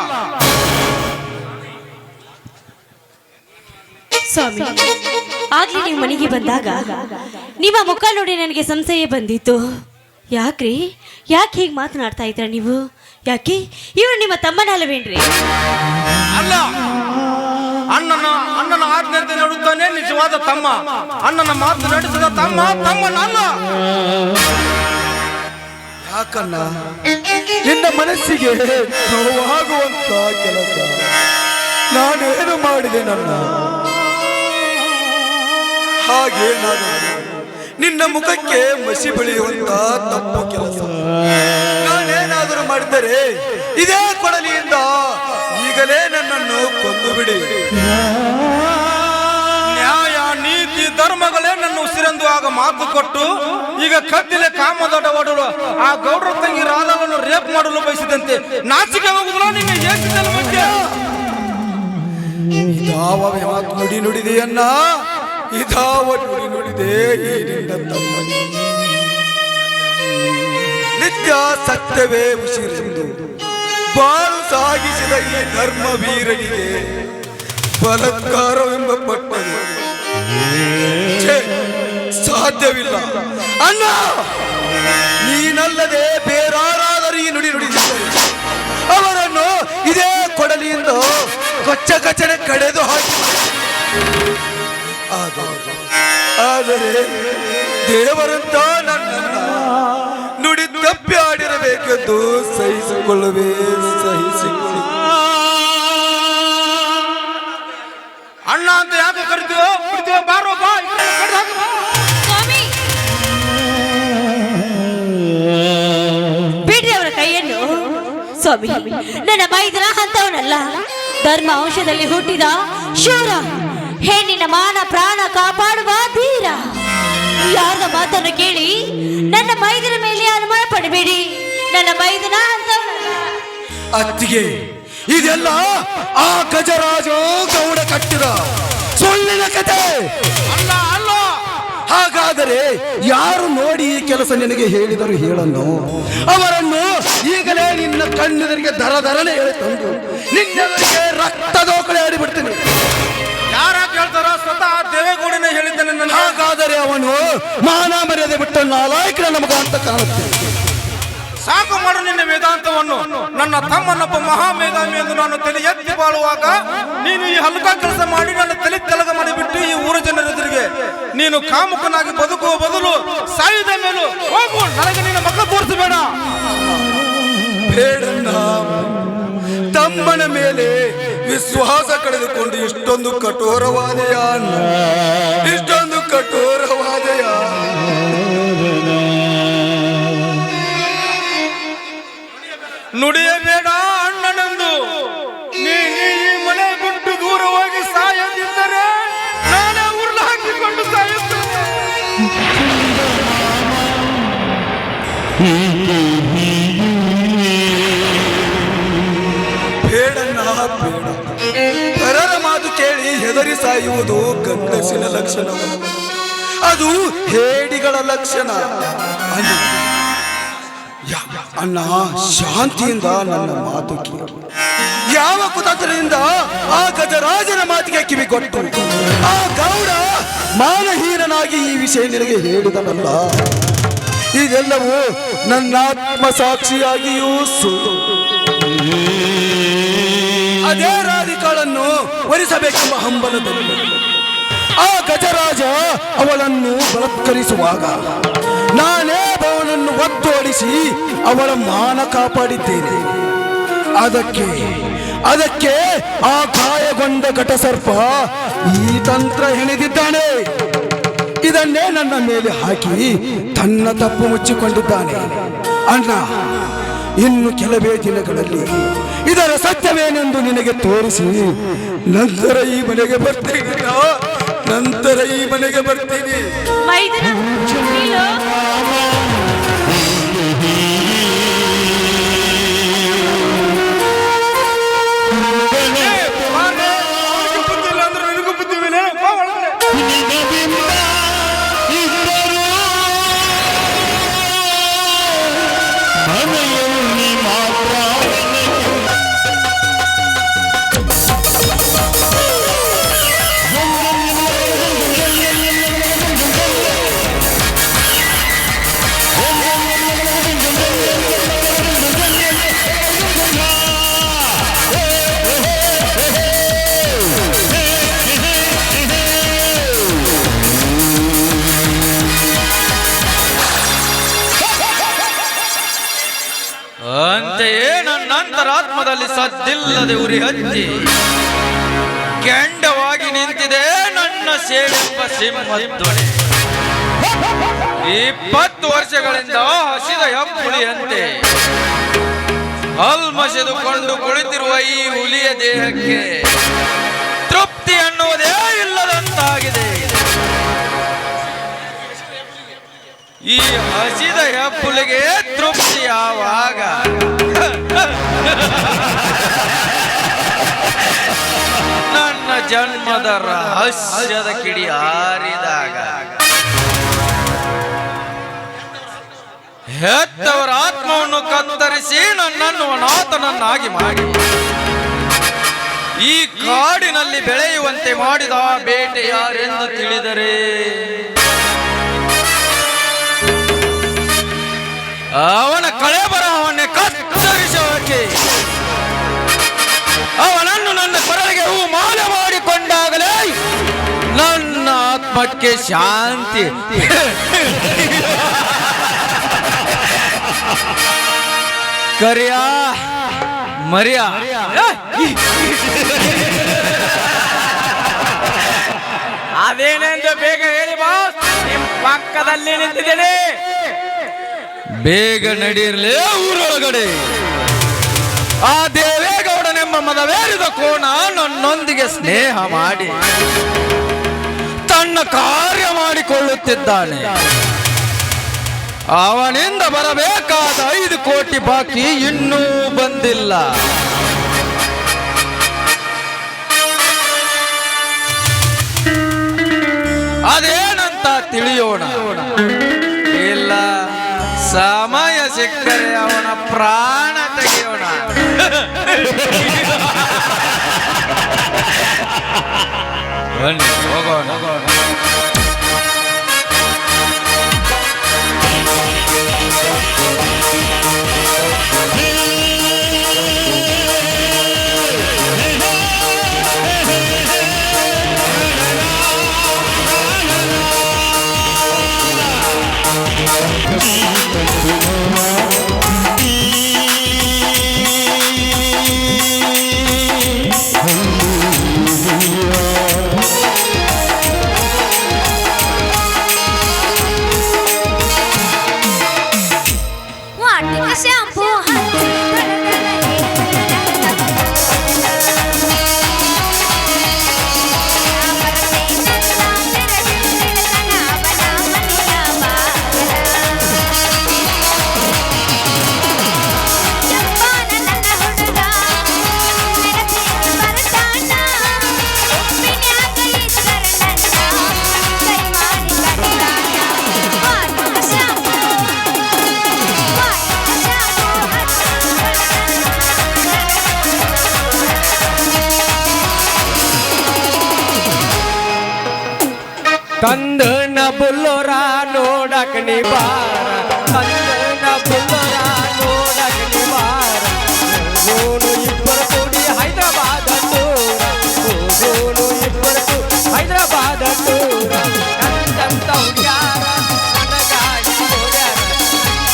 ಸ್ವಾಮಿ, ಆಗ್ಲಿ ನೀವು ಮನೆಗೆ ಬಂದಾಗ ನಿಮ್ಮ ಮುಖ ನೋಡಿ ನನಗೆ ಸಂಶಯ ಬಂದಿತ್ತು. ಯಾಕ್ರಿ, ಯಾಕೆ ಹೀಗೆ ಮಾತನಾಡ್ತಾ ಇದ್ರ ನೀವು? ಯಾಕೆ ಇವರು ನಿಮ್ಮ ತಮ್ಮನಲ್ಲವೇನ್ರಿ? ಅಲ್ಲ, ಅಣ್ಣನ ಆಜ್ಞೆಯಂತೆ ನಡುತ್ತಾನೆ ನಿಜವಾದ ತಮ್ಮ. ಅಣ್ಣನ ಮಾತು ನಡೆಸಿದ ತಮ್ಮ ತಮ್ಮನಲ್ಲ. ಯಾಕಣ್ಣ? ನಿನ್ನ ಮನಸ್ಸಿಗೆ ನೋವಾಗುವಂತ ಕೆಲಸ ನಾನೇನು ಮಾಡಿದೆ? ನನ್ನ ಹಾಗೇನಾದರೂ ನಿನ್ನ ಮುಖಕ್ಕೆ ಮಸಿ ಬಳಿಯುವಂತ ತಪ್ಪು ಕೆಲಸ ನಾನೇನಾದರೂ ಮಾಡಿದರೆ ಇದೇ ಕೊಡಲಿಯಿಂದ ಈಗಲೇ ನನ್ನನ್ನು ಕೊಂದು ಬಿಡಿ. ನ್ಯಾಯ ನೀತಿ ಧರ್ಮಗಳೇ ನನ್ನ ಉಸಿರೆಂದು ಆಗ ಮಾತು ಕೊಟ್ಟು ಈಗ ಕತ್ತಿಲೆ ಕಾಮದೊಡ್ಡ ಒಡಲು ಆ ಗೌಡ್ರ ತಂಗಿ ರಾಧವನ್ನು ರೇಪ್ ಮಾಡಲು ಬಯಸಿದಂತೆ ನಾಚಿಕೆ ಹೋಗುದಿಲ್ಲ ನಿಮಗೆ? ಏಕಿದೆಲ್ಲ ಮಧ್ಯ ಇದಾವ ಮಾತು ನುಡಿ ನುಡಿದೆಯನ್ನ, ಇದಾವ ನುಡಿ ನುಡಿದೆ ಈ ನಿನ್ನ ತಮ್ಮ. ನಿತ್ಯ ಸತ್ಯವೇ ಉಸಿರೆಂದು ಬಾಳು ಸಾಗಿಸಿದ ಈ ಧರ್ಮವೀರನಿಗೆ ಬಲಾತ್ಕಾರವೆಂಬ ಪಟ್ಟದು ಸಾಧ್ಯವಿಲ್ಲ. ಅಣ್ಣ, ನೀನಲ್ಲದೆ ಬೇರಾರಾದರೂ ಈ ನುಡಿ ನುಡಿದಿದ್ದರು ಅವರನ್ನು ಇದೇ ಕೊಡಲಿಯಿಂದ ಕೊಚ್ಚ ಕಚ್ಚನೆ ಕಡೆದು ಹಾಕಿ. ಆದರೆ ದೇವರಂತ ನನ್ನನ್ನ ನುಡಿ ತಪ್ಪಿ ಆಡಿರಬೇಕೆಂದು ಸಹಿಸಿಕೊಳ್ಳುವೆ, ಸಹಿಸಿಕೊಳ್ಳು. ಅಣ್ಣ ಅಂತ ಯಾಕೆ ಕರಿತೀವೋ ಬಿಡ್ತೀವೋ? ಬಾರೋ ಬಾ, ಸ್ವಾಮಿ, ಬಿಡ್ರಿ ಅವರ ಕೈಯನ್ನು. ಸ್ವಾಮಿ, ನನ್ನ ಮೈದನ ಅಂತವನಲ್ಲ, ಧರ್ಮ ಅಂಶದಲ್ಲಿ ಹುಟ್ಟಿದ ಶೂರ, ಹೆಣ್ಣಿನ ಮಾನ ಪ್ರಾಣ ಕಾಪಾಡುವ ಧೀರ. ಯಾರದ ಮಾತನ್ನು ಕೇಳಿ ನನ್ನ ಮೈದನ ಮೇಲೆ ಅನುಮಾನ ಪಡಬೇಡಿ. ನನ್ನ ಮೈದನ ಅಂತವನಲ್ಲ. ಅತ್ತಿಗೆ, ಇದೆಲ್ಲ ಆ ಗಜರಾಜ ಗೌಡ ಕಟ್ಟಿದ ಸುಳ್ಳಿನ ಕತೆ ಅಲ್ಲ ಅಲ್ಲ. ಹಾಗಾದರೆ ಯಾರು ನೋಡಿ ಈ ಕೆಲಸ ನಿನಗೆ ಹೇಳಿದರು ಹೇಳನ್ನು? ಅವರನ್ನು ಈಗಲೇ ನಿನ್ನ ಕಣ್ಣೆದುರಿಗೆ ದರದರನೆ ಹೇಳಿ ತಂದು ನಿನ್ನೆವರಿಗೆ ರಕ್ತದೋಕಳೆ ಆಡಿಬಿಡ್ತೀನಿ. ಯಾರ ಕೇಳ್ತಾರ? ಸ್ವತಃ ದೇವೇಗೌಡನೇ ಹೇಳಿದ್ದಾನೆ ನನ್ನ. ಹಾಗಾದರೆ ಅವನು ಮಾನ ಮರ್ಯಾದೆ ಬಿಟ್ಟ ನಾಲಾಯಕನ ನಮಗ ಅಂತ ಕಾಣುತ್ತೆ. ಸಾಕು ಮಾಡು ನಿನ್ನ ವೇದಾಂತವನ್ನು. ನನ್ನ ತಮ್ಮನೊಬ್ಬ ಮಹಾ ಮೇಧಾವಿ ಎಂದು ನಾನು ತಲೆ ಎತ್ತಿ ಬಾಳುವಾಗ ನೀನು ಈ ಹಲ್ಕ ಕೆಲಸ ಮಾಡಿ ನನ್ನ ತಲೆ ತೆಲಗ ಮಾಡಿಬಿಟ್ಟು ಈ ಊರ ಜನರ ಎದುರಿಗೆ ನೀನು ಕಾಮುಕನಾಗಿ ಬದುಕುವ ಬದಲು ಸಾಯುದ ಮೇಲೂ ಹೋಗು. ನನಗೆ ನಿನ್ನ ಮಕ್ಕ ತೋರಿಸಬೇಡ. ಬೇಡಣ್ಣ, ತಮ್ಮನ ಮೇಲೆ ವಿಶ್ವಾಸ ಕಳೆದುಕೊಂಡು ಇಷ್ಟೊಂದು ಕಠೋರವಾದೆಯ, ಇಷ್ಟೊಂದು ಕಠೋರವಾದೆಯ. ನುಡಿಯಬೇಡ ಅಣ್ಣನೆಂದು. ನೀ ಈ ಮನೆ ಬಿಟ್ಟು ದೂರ ಹೋಗಿ ಸಾಯದಿದ್ದರೆ ನಾನೇ ಉರುಳು ಹಾಕಿಕೊಂಡು ಸಾಯುತ್ತೇನೆ. ಬೇಡಣ್ಣ, ಬೇಡ. ಪರರ ಮಾತು ಕೇಳಿ ಹೆದರಿ ಸಾಯುವುದು ಗಂಡಸಿನ ಲಕ್ಷಣ, ಅದು ಹೇಡಿಗಳ ಲಕ್ಷಣ. ಅಣ್ಣ, ಶಾಂತಿಯಿಂದ ನನ್ನ ಮಾತು ಕೇಳು. ಯಾವ ಕುತಂತ್ರದಿಂದ ಆ ಗಜರಾಜನ ಮಾತಿಗೆ ಕಿವಿಗೊಟ್ಟು ಆ ಗೌಡ ಮಾನಹೀನನಾಗಿ ಈ ವಿಷಯ ನಿನಗೆ ಹೇಳಿದನಲ್ಲ, ಇದೆಲ್ಲವೂ ನನ್ನ ಆತ್ಮಸಾಕ್ಷಿಯಾಗಿಯೂ ಸುಳ್ಳು. ಅದೇ ರಾಧಿಕಾಳನ್ನು ವರಿಸಬೇಕೆಂಬ ಹಂಬಲದಲ್ಲಿ ಆ ಗಜರಾಜ ಅವಳನ್ನು ಬಲಾತ್ಕರಿಸುವಾಗ ನಾನೇ ಅವನನ್ನು ಒತ್ತೋಡಿಸಿ ಅವಳ ಮಾನ ಕಾಪಾಡಿದ್ದೇನೆ. ಅದಕ್ಕೆ ಆ ಗಾಯಗೊಂಡ ಘಟಸರ್ಪ ಈ ತಂತ್ರ ಹೆಣೆದಿದ್ದಾನೆ. ಇದನ್ನೇ ನನ್ನ ಮೇಲೆ ಹಾಕಿ ತನ್ನ ತಪ್ಪು ಮುಚ್ಚಿಕೊಂಡಿದ್ದಾನೆ. ಅಣ್ಣ, ಇನ್ನು ಕೆಲವೇ ದಿನಗಳಲ್ಲಿ ಇದರ ಸತ್ಯವೇನೆಂದು ನಿನಗೆ ತೋರಿಸಿ ನಂತರ ಈ ಮನೆಗೆ ಬರ್ತೀನಿ. ನಂತರ ಈ ಮನೆಗೆ ಬರ್ತೀನಿ. ಮೈದನ ನೀನು ಅಂತೆಯೇ ನನ್ನ ಅಂತರಾತ್ಮದಲ್ಲಿ ಸದ್ದಿಲ್ಲದೆ ಉರಿ ಹತ್ತಿ ಕೆಂಡವಾಗಿ ನಿಂತಿದೆ ನನ್ನ ಸೇಡೆಂಬ ಸಿಂಹಧ್ವನಿ. 20 ವರ್ಷಗಳಿಂದ ಹಸಿದ ಹೆಬ್ಬುಲಿಯಂತೆ ಅಲ್ಮಸೆದುಕೊಂಡು ಕುಳಿತಿರುವ ಈ ಹುಲಿಯ ದೇಹಕ್ಕೆ ತೃಪ್ತಿ ಅನ್ನುವುದೇ ಇಲ್ಲದಂತಾಗಿದೆ. ಈ ಹಸಿದ ಹೆಬ್ಬುಲಿಗೆ ತೃಪ್ತಿ ಯಾವಾಗ? ನನ್ನ ಜನ್ಮದ ರಹಸ್ಯದ ಕಿಡಿ ಹಾರಿದಾಗ, ಹೆತ್ತವರ ಆತ್ಮವನ್ನು ಕತ್ತರಿಸಿ ನನ್ನನ್ನು ಅನಾಥನನ್ನಾಗಿ ಮಾಡಿ ಈ ಕಾಡಿನಲ್ಲಿ ಬೆಳೆಯುವಂತೆ ಮಾಡಿದ ಬೇಟೆ ಯಾರೆಂದು ತಿಳಿದರೆ ಅವನ ಕಳೆಬರಹವನ್ನೇ ಕತ್ತರಿಸೋಕೆ ಅವನನ್ನು ನನ್ನ ಕೊರಳಿಗೆ ಹೂ ಮಾಲೆ ಮಾಡಿಕೊಂಡಾಗಲೇ ನನ್ನ ಆತ್ಮಕ್ಕೆ ಶಾಂತಿ. ಕರಿಯ ಮರಿಯ ಅದೇನೆಂದು ಬೇಗ ಹೇಳಿ ಬಾಸ್, ನಿಮ್ ಪಕ್ಕದಲ್ಲಿ ನಿಂತಿದ್ದೇನೆ. ಬೇಗ ನಡೀರ್ಲೇ ಊರೊಳಗಡೆ. ಆ ದೇವೇಗೌಡನೆಂಬ ಮದವೇರಿದ ಕೋಣ ನನ್ನೊಂದಿಗೆ ಸ್ನೇಹ ಮಾಡಿ ತನ್ನ ಕಾರ್ಯ ಮಾಡಿಕೊಳ್ಳುತ್ತಿದ್ದಾನೆ. ಅವನಿಂದ ಬರಬೇಕಾದ 5 ಕೋಟಿ ಬಾಕಿ ಇನ್ನೂ ಬಂದಿಲ್ಲ. ಅದೇನಂತ ತಿಳಿಯೋಣ. ಇಲ್ಲ, ಸಮಯ ಸಿಕ್ಕರೆ ಅವನ ಪ್ರಾಣ ತೆಗೆಯೋಣ. ಬನ್ನಿ ಹೋಗೋಣ. ಕಂದನ ಬುಲ್ಲೋರ ನೋಡಕ್ ನೀ ಬಾರ, ಕಂದನ ಬುಲ್ಲೋರ ನೋಡಕ್ ನೀ ಬಾರ. ಹೋಗೋನು ಇಬ್ಬರು ಕೂಡಿ ಹೈದರಾಬಾದ ಟೂರ, ಹೋಗೋನು ಇಬ್ಬರು ಕೂಡಿ ಹೈದರಾಬಾದ ಟೂರ. ನಂದಂತ ಹುಡ್ಯಾರ ನನ್ನ ಗಾಡಿ ನೋಡ್ಯಾರ,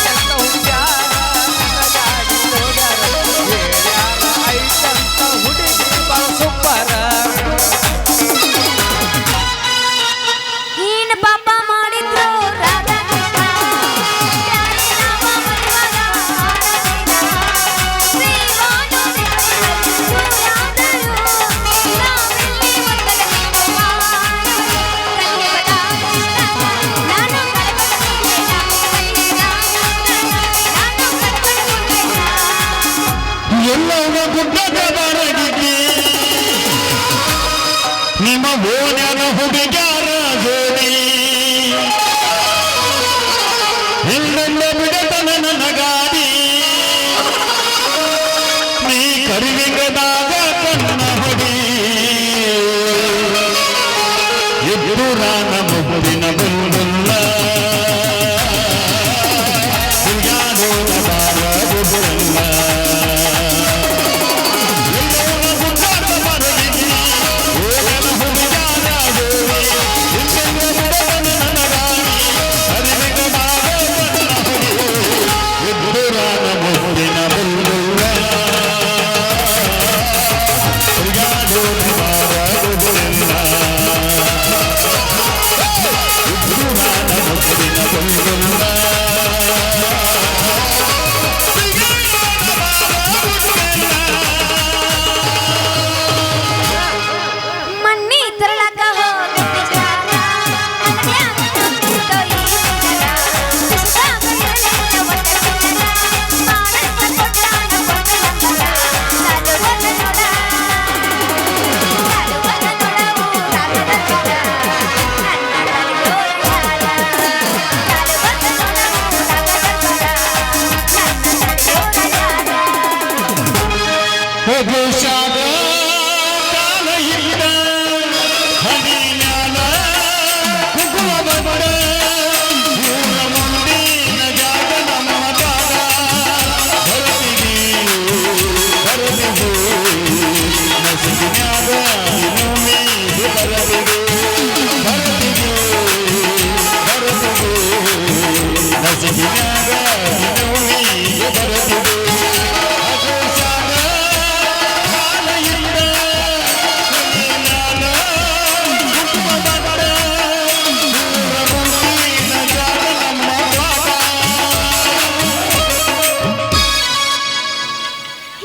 ನಂದಂತ ಹುಡ್ಯಾರ ನನ್ನ ಗಾಡಿ ನೋಡ್ಯಾರ. ಹೇಳ್ಯಾರ ಐತಂತ ಹುಡುಗಿ ಬರ ಸೂಪರ. ಪಾಪ ಮಾಡಿದ್ರು ರಾಧಾ ಓಣ್ಯಾನ ಹುಡುಗ್ಯಾರ ಜೋಡಿ ಹಿಂದೆಲ್ಲ ಬಿಡತನ ನನ್ನ ಗಾಡಿ ನೀ ಕರಿವಿಂಗದಾಗ ಕಣ್ಣ ಹೊಡಿ ಎದ್ದು ರಾನ ಮುಗುದಿನ ಬಂದುಲ್ಲ ಯಾದೋನ ಬಾರದುಲ್ಲ ಎಲ್ಲೋನ ಗುಡ್ಡಾಟ ಮರಗಿನಿ ಓಗನ ಹುಡುಗಾರ ಜೋಡಿ ಹಿಂದೆಲ್ಲ ಬಿಡತನ ನನ್ನ ಗಾಡಿ ಕರಿವಿಂಗದಾಗ ಕಣ್ಣ ಹೊಡಿ ಎದ್ದು ರಾನ ಮುಗುದಿನ ಬಂದುಲ್ಲ ಯಾದೋನ ಬಾರದುಲ್ಲ ಮಣ್ಣಿ ತರಳಕ ಹೋಗತ್ತೆ ಜಾಗ ಬಹುಶಾಗ ಕಾಲ ಇಲ್ಲ ಹನಿ ಮ್ಯಾಲ ಕುಗುವ ಬಂದ ಊರ ಮುಂದಿನ ಜಾಗ ನಮ್ಮ ಜಾಗ ಬರದಿಗೆ ನಸಿನ್ಯಾಗ ಇನ್ನೊಮ್ಮೆ ಬರದಿಗೆ ನಸಿನ್ಯಾಗ ಇನ್ನೊಮ್ಮೆ ಬರದಿಗೆ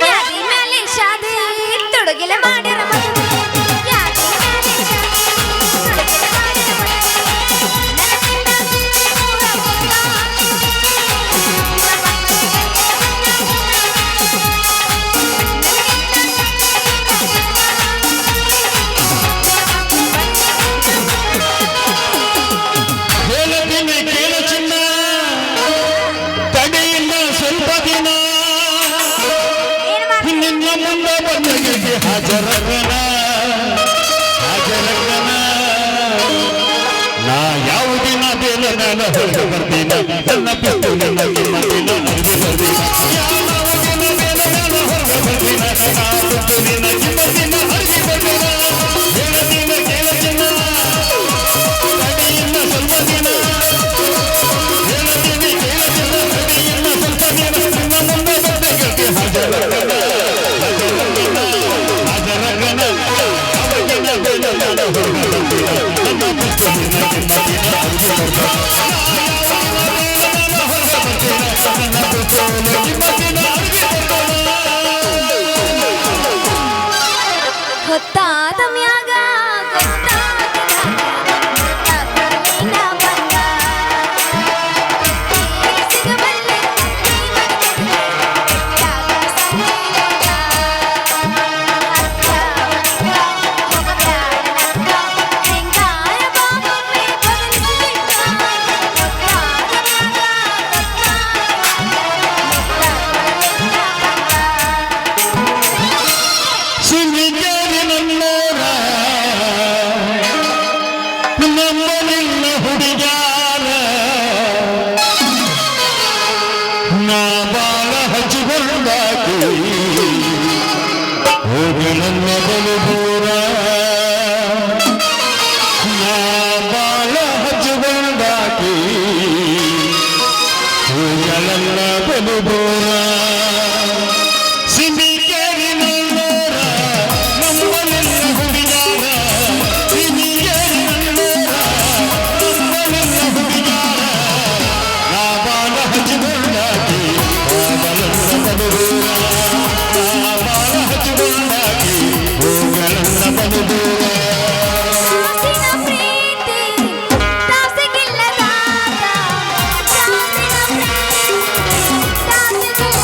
ಯಾದಿ ಮೇಲೆ ಶಾದಿ ತೊಡಗಿಲ ಮಾಡ್ಯಾರ ಮದುವೆ. ಯಾದಿ ಮೇಲೆ ಶಾದಿ ತೊಡಗಿಲ ಮಾಡ್ಯಾರ ಮದುವೆ. ನನಗೆಂದಾಗಿ ಊರ ಗೊತ್ತಾಗಿ. ಹೇಳದಿನಿ ಕೇಳ ಚಿನ್ನ ತಡೆಯಿಂದ ಸ್ವಲ್ಪ ದಿನ ಏನ್ ಮಾಡ್ತೀರಿ? ನಿನ್ನ ಮುಂದೆ ಬಂದಿಗೆ ಹಾಜರಗನ ನಾ ಯಾವ ದಿನ ಬೇಲ ನಾನು ಹೊರಗೆ ಬರ್ತೀನ ನನ್ನ ಬಿಟ್ಟು ನಿನ್ನ ಕಿಮ್ಮತ್ತಿನ ಅರಿದು ಬರ್ತೀನ ಯಾವ ದಿನ ಬೇಲ ನಾನು ಹೊರಗೆ ಬರ್ತೀನ ನಾ ಬಿಟ್ಟು ನಿನ್ನ ಕಿಮ್ಮತ್ತಿನ ಅರಿದು ಬರ್ತೀನ ಹೇಳದಿನ ಕೇಳ ಚಿನ್ನ ತಡೆಯಿಂದ ಸ್ವಲ್ಪ ದಿನ ಹೇಳದಿನಿ ಕೇಳ ಚಿನ್ನ ತಡೆಯಿಂದ ಸ್ವಲ್ಪ ದಿನ ನಿನ್ನ ಮುಂದೆ ಬಂದಿಗೆ ಹಾಜರಗನ ಅವತ್ತಿನ ಬೇಲ ನಾನು ಹೊರಗೆ ಬರ್ತೀನ ನನ್ನ ಬಿಟ್ಟು ನಿನ್ನ ಕಿಮ್ಮತ್ತಿನ ಅರಿದು ಹೊತ್ತಾದ ಮ್ಯಾಗ ಸಿಂಗಿಗೇರಿ ನನ್ನೋರ ನಮ್ಮನಿನ್ನ ಹುಡುಗ್ಯಾರ ನಾ ಬಾಳ ಹಚ್ಚಿಕೊಂಡಾಕಿ ಹೋಗಿ ನನ್ನ ಬಲು ದೂರ ನಾ ಬಾಳ ಹಚ್ಚಿಕೊಂಡಾಕಿ ಹೋಗಿ ನನ್ನ ಬಲು ದೂರ ಸಿಂಗಿಗೇರಿ ನನ್ನೋರ ನಮ್ಮನಿನ್ನ ಹುಡುಗ್ಯಾರ ಸಿಂಗಿಗೇರಿ ನನ್ನೋರ ನಮ್ಮನಿನ್ನ ಹುಡುಗ್ಯಾರ ನಾ ಬಾಳ ಹಚ್ಚಿಕೊಂಡಾಕಿ ಹೋಗಲನ್ನ ಬಲು ದೂರ ನಾ ಬಾಳ ಹಚ್ಚಿಕೊಂಡಾಕಿ ಹೋಗಲನ್ನ ಬಲು ದೂರ ಸಾಸಿನ ಪ್ರೀತಿ ಸಾಸಿಗಿಲ್ಲದಾಗ ಸಾಸಿನ ಪ್ರೀತಿ ಸಾಸಿಗಿಲ್ಲದಾಗ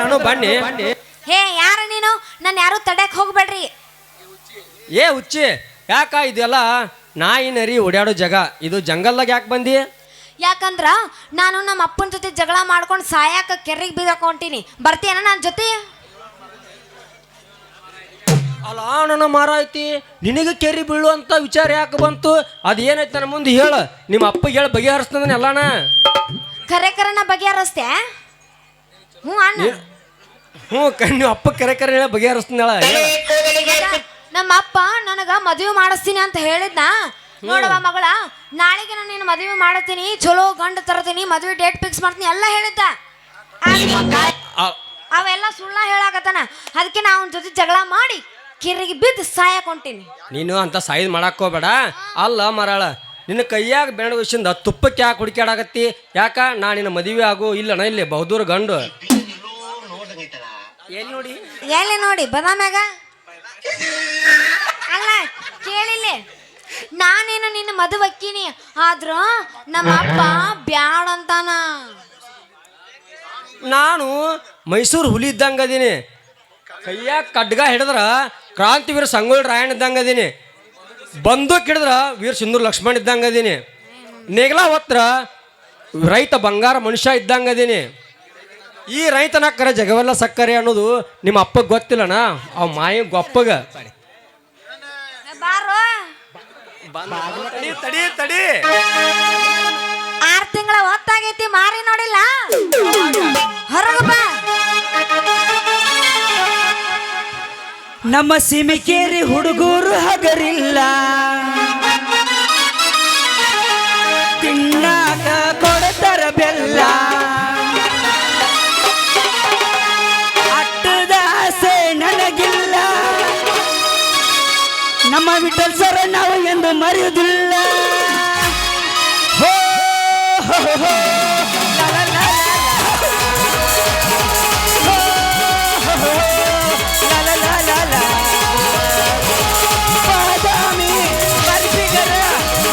ನಾನು ಬನ್ನಿ. ಹೇ ಯಾರ ನೀನು? ನಾನು ಯಾರು ತಡ್ಯಾಕ್ ಹೋಗ್ಬೇಡ್ರಿ. ಏ ಹುಚ್ಚಿ, ಯಾಕ ಇದೆಲ್ಲ ನಾಯಿ ನರಿ ಓಡಾಡೋ ಜಾಗ, ಇದು ಜಂಗಲ್ದಾಗ ಯಾಕೆ ಬಂದಿ? ಯಾಕಂದ್ರ ನಾನು ನಮ್ಮ ಅಪ್ಪನ ಜೊತೆ ಜಗಳ ಮಾಡ್ಕೊಂಡು ಸಾಯಾಕ ಕೆರೆಗೆ ಬೀದಕ್ ಹೊಂಟೀನಿ. ಬರ್ತೀಯನ ನನ್ನ ಜೊತೆ? ಅಲ್ಲ ನನ್ನ ಮಾರ ಐತಿ, ನಿನಗೆ ಕೆರಿ ಬೀಳುವಂತ ವಿಚಾರ ಯಾಕೆ ಬಂತು? ಅದೇನೈತೆ ನನ್ನ ಮುಂದೆ ಹೇಳ. ನಿಮ್ಮ ಅಪ್ಪಗೆ ಹೇಳಿ ಬಗೆಹರಿಸ್ತಂದ್ರೆ ಎಲ್ಲಾನ. ಕರೆ ಕರೆನ ಬಗೆಹರಿಸ್ತೆ? ಹ್ಞೂ ಅಣ್ಣ. ಹ್ಞೂ ನೀವು ಅಪ್ಪ ಕರೆ ಕರೆ ಹೇಳಿ ಬಗೆಹರಿಸ್ತಂದಳ. ನಮ್ಮ ಅಪ್ಪ ನನಗ ಮದುವೆ ಮಾಡಿಸ್ತೀನಿ ಅಂತ ಹೇಳಿದ್ನ. ನೋಡವ ಮಗಳ, ನಾಳೆಗೆ ನಾನು ನಿನ್ನ ಮದುವೆ ಮಾಡತ್ತೀನಿ, ಚಲೋ ಗಂಡ ತರ್ತೀನಿ, ಮದುವೆ ಡೇಟ್ ಫಿಕ್ಸ್ ಮಾಡ್ತೀನಿ ಎಲ್ಲ ಹೇಳಿದ್ದ. ಅವೆಲ್ಲ ಸುಳ್ಳ ಹೇಳಾಕತ್ತಾನ. ಅದಕ್ಕೆ ನಾ ಅವನ ಜೊತೆ ಜಗಳ ಮಾಡಿ ಕೆರೆಗೆ ಬಿದ್ದು ಸಾಯಕ್ ಹೊಂಟೀನಿ. ನೀನು ಅಂತ ಸಾಯ್ದು ಮಾಡಕ್ ಹೋಗ್ಬೇಡ. ಅಲ್ಲ ಮರಾಳ, ನಿನ್ನ ಕೈಯಾಗ ಬೆರಡು ವಿಷಯದ ತುಪ್ಪಕ್ಕೆ ಯಾಕೆ ಹುಡುಕಾಡಕತ್ತಿ? ಯಾಕ ನಾ ನಿನ್ನ ಮದುವೆ ಆಗು ಇಲ್ಲಣ್ಣ ಇಲ್ಲಿ ಬಹುದೂರ ಗಂಡು ಎಲ್ಲಿ ನೋಡಿ ಬದಾಮ್ಯಾಗ? ಅಲ್ಲ ಕೇಳಿಲ್ಲ, ನಾನೇನು ನಿನ್ನ ಮದುವೆ ಅಕ್ಕಿನಿ, ಆದ್ರ ನಮ್ಮ ಅಪ್ಪ ಬ್ಯಾಡ ಅಂತಾನ. ನಾನು ಮೈಸೂರು ಹುಲಿ ಇದ್ದಂಗ ಅದೀನಿ. ಕೈಯಾಗ ಖಡ್ಗ ಹಿಡಿದ್ರ ಕ್ರಾಂತಿವೀರ ಸಂಗೊಳ್ಳಿ ರಾಯಣ್ಣ ಇದ್ದಂಗ ಅದೀನಿ. ಬಂದೂಕ್ ಹಿಡಿದ್ರ ವೀರ ಸಿಂಧೂರ್ ಲಕ್ಷ್ಮಣ್ ಇದ್ದಂಗ ಅದೀನಿ. ನೇಗ್ಲ ಹೊತ್ರ ರೈತ ಬಂಗಾರ ಮನುಷ್ಯ ಇದ್ದಂಗ ಅದೀನಿ. ಈ ರೈತನ ಕರೆ ಜಗವೆಲ್ಲ ಸಕ್ಕರೆ ಅನ್ನೋದು ನಿಮ್ಮ ಅಪ್ಪಗೆ ಗೊತ್ತಿಲ್ಲಣ್ಣ, ಅವ್ ಮಾಯಿ ಗೊಪ್ಪಗ. ಬಾರೋ ತಡಿ ತಡಿ 6 ತಿಂಗಳ ಹೊತ್ತಾಗೈತಿ, ಮಾರಿ ನೋಡಿಲ್ಲ, ಹೊರಗ ಬಾ. ನಮ್ಮ ಸಿಮಿಕೇರಿ ಹುಡುಗರು ಹಗರಿಲ್ಲ, ತಿನ್ನಾಕ ಕೊಡ್ತಾರ ಬೆಲ್ಲ, ಅಟ್ಟದ ಆಸೆ ನನಗಿಲ್ಲ, ನಮ್ಮ ವಿಠಲ್ ಸರ ನಾವು ಎಂದು ಮರೆಯುವುದಿಲ್ಲ. ಹೋ ಹೋ ಹೋ ಲಾ ಲಾ ಲಾ ಲಾ. ಹೋ ಹೋ ಲಾ ಲಾ ಲಾ ಲಾ ಲಾ. ಬಾದಾಮಿ ಬರ್ಬಿಗರ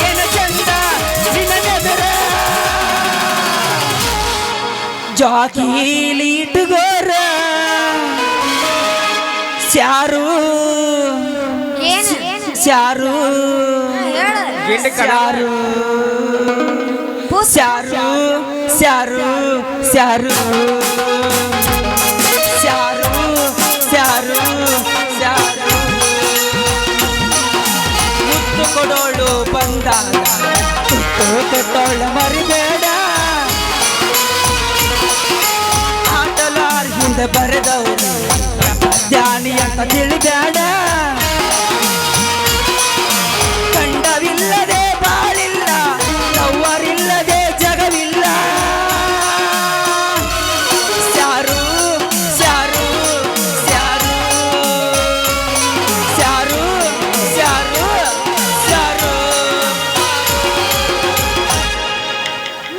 ಏನ ಚಂದ ನಿನ್ನ ನೆದರ, ಜಾಕೀಲಿ ಇಟ್ಟುಗೋರ ಸ್ಯಾರು ಸ್ಯಾರು ಸ್ಯಾರು ಸ್ಯಾರು ಸ್ಯಾರು ಸ್ಯಾರು ಸ್ಯಾರು ಸ್ಯಾರು ಸ್ಯಾರು ಮುತ್ತು ಕೊಡೋಳು ಬಂದಾಗ ತುತ್ತು ಕೊಟ್ಟೋಳ ಮರಿಬೇಡ, ಆಟಲಾರ್ ಹಿಂದೆ ಬರೆದವರು ಧ್ಯಾನಿ ಅಂತ ತಿಳಿಬೇಡ, ಕಂಡವಿಲ್ಲದೆ ಬಾಳಿಲ್ಲ, ಲವ್ವರಿಲ್ಲದೆ ಜಗವಿಲ್ಲ. ಸ್ಯಾರು ಸ್ಯಾರು ಸ್ಯಾರು ಸ್ಯಾರು ಸ್ಯಾರು ಸ್ಯಾರು.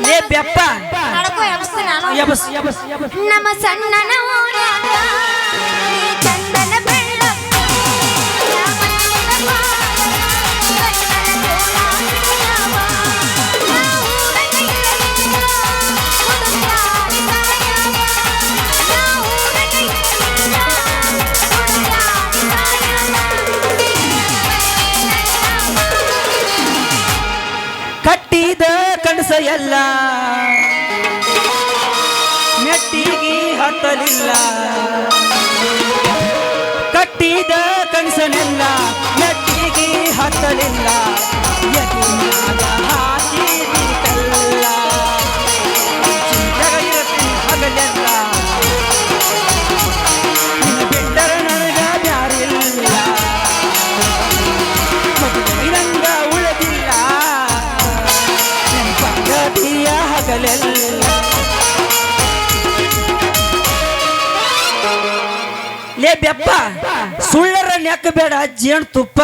ಲೇ ಬೆಪ್ಪ ನಡ್ಕೋ, ಎಬ್ಸ್ತೀನಿ ನಾನು. ಯಬಸ್ ಯಬಸ್ ಯಬಸ್. ನಮ್ಮ ಸಣ್ಣನ ಓಣ್ಯಾಗ ನೀ ಚಂದನ ಬೆಳ್ಳಕ್ಕ, ನಮ್ಮ ನೆಲದ ಬಾಳಗ ಗಂಡನ ಕೋಲ ಹಿಡಿಯವ, ನಾವು ಊರಲ್ಲಿರಲಿಲ್ಲ, ಹುಡುಕ್ಯಾಡಿ ಸಾಯವ, ನಾವು ಊರಲ್ಲಿರಲಿಲ್ಲ, ಹುಡುಕ್ಯಾಡಿ ಸಾಯವ. ಕಟ್ಟಿದ ಕನಸ ಎಲ್ಲ ಮೆಟ್ಟಿಗೆ ಹತ್ತಲಿಲ್ಲ, ಕಟ್ಟಿದ ಕನಸನೆಲ್ಲ ಮೆಟ್ಟಿಗೆ ಹತ್ತಲಿಲ್ಲ, ಎದಿನಾಗ ಹಾಕಿದಿಲ್ಲ, ಚಿಂತೆಗ ಇರತ್ತೀನಿ ಹಗಲೆಲ್ಲ, ನಿನ್ನ ಬಿಟ್ಟರೆ ನನಗ ಬ್ಯಾರಿಲ್ಲ, ಮದುವೆರಂಗ ಉಳಿದಿಲ್ಲ, ನನ್ನ ಪದ್ಧತಿಯ ಹಗಲೆಲ್ಲ. ಲೇ ಬೆಪ್ಪ, ಸುಳ್ಳರ ನೆಕ್ಕ ಬೇಡ ಜೇನು ತುಪ್ಪ,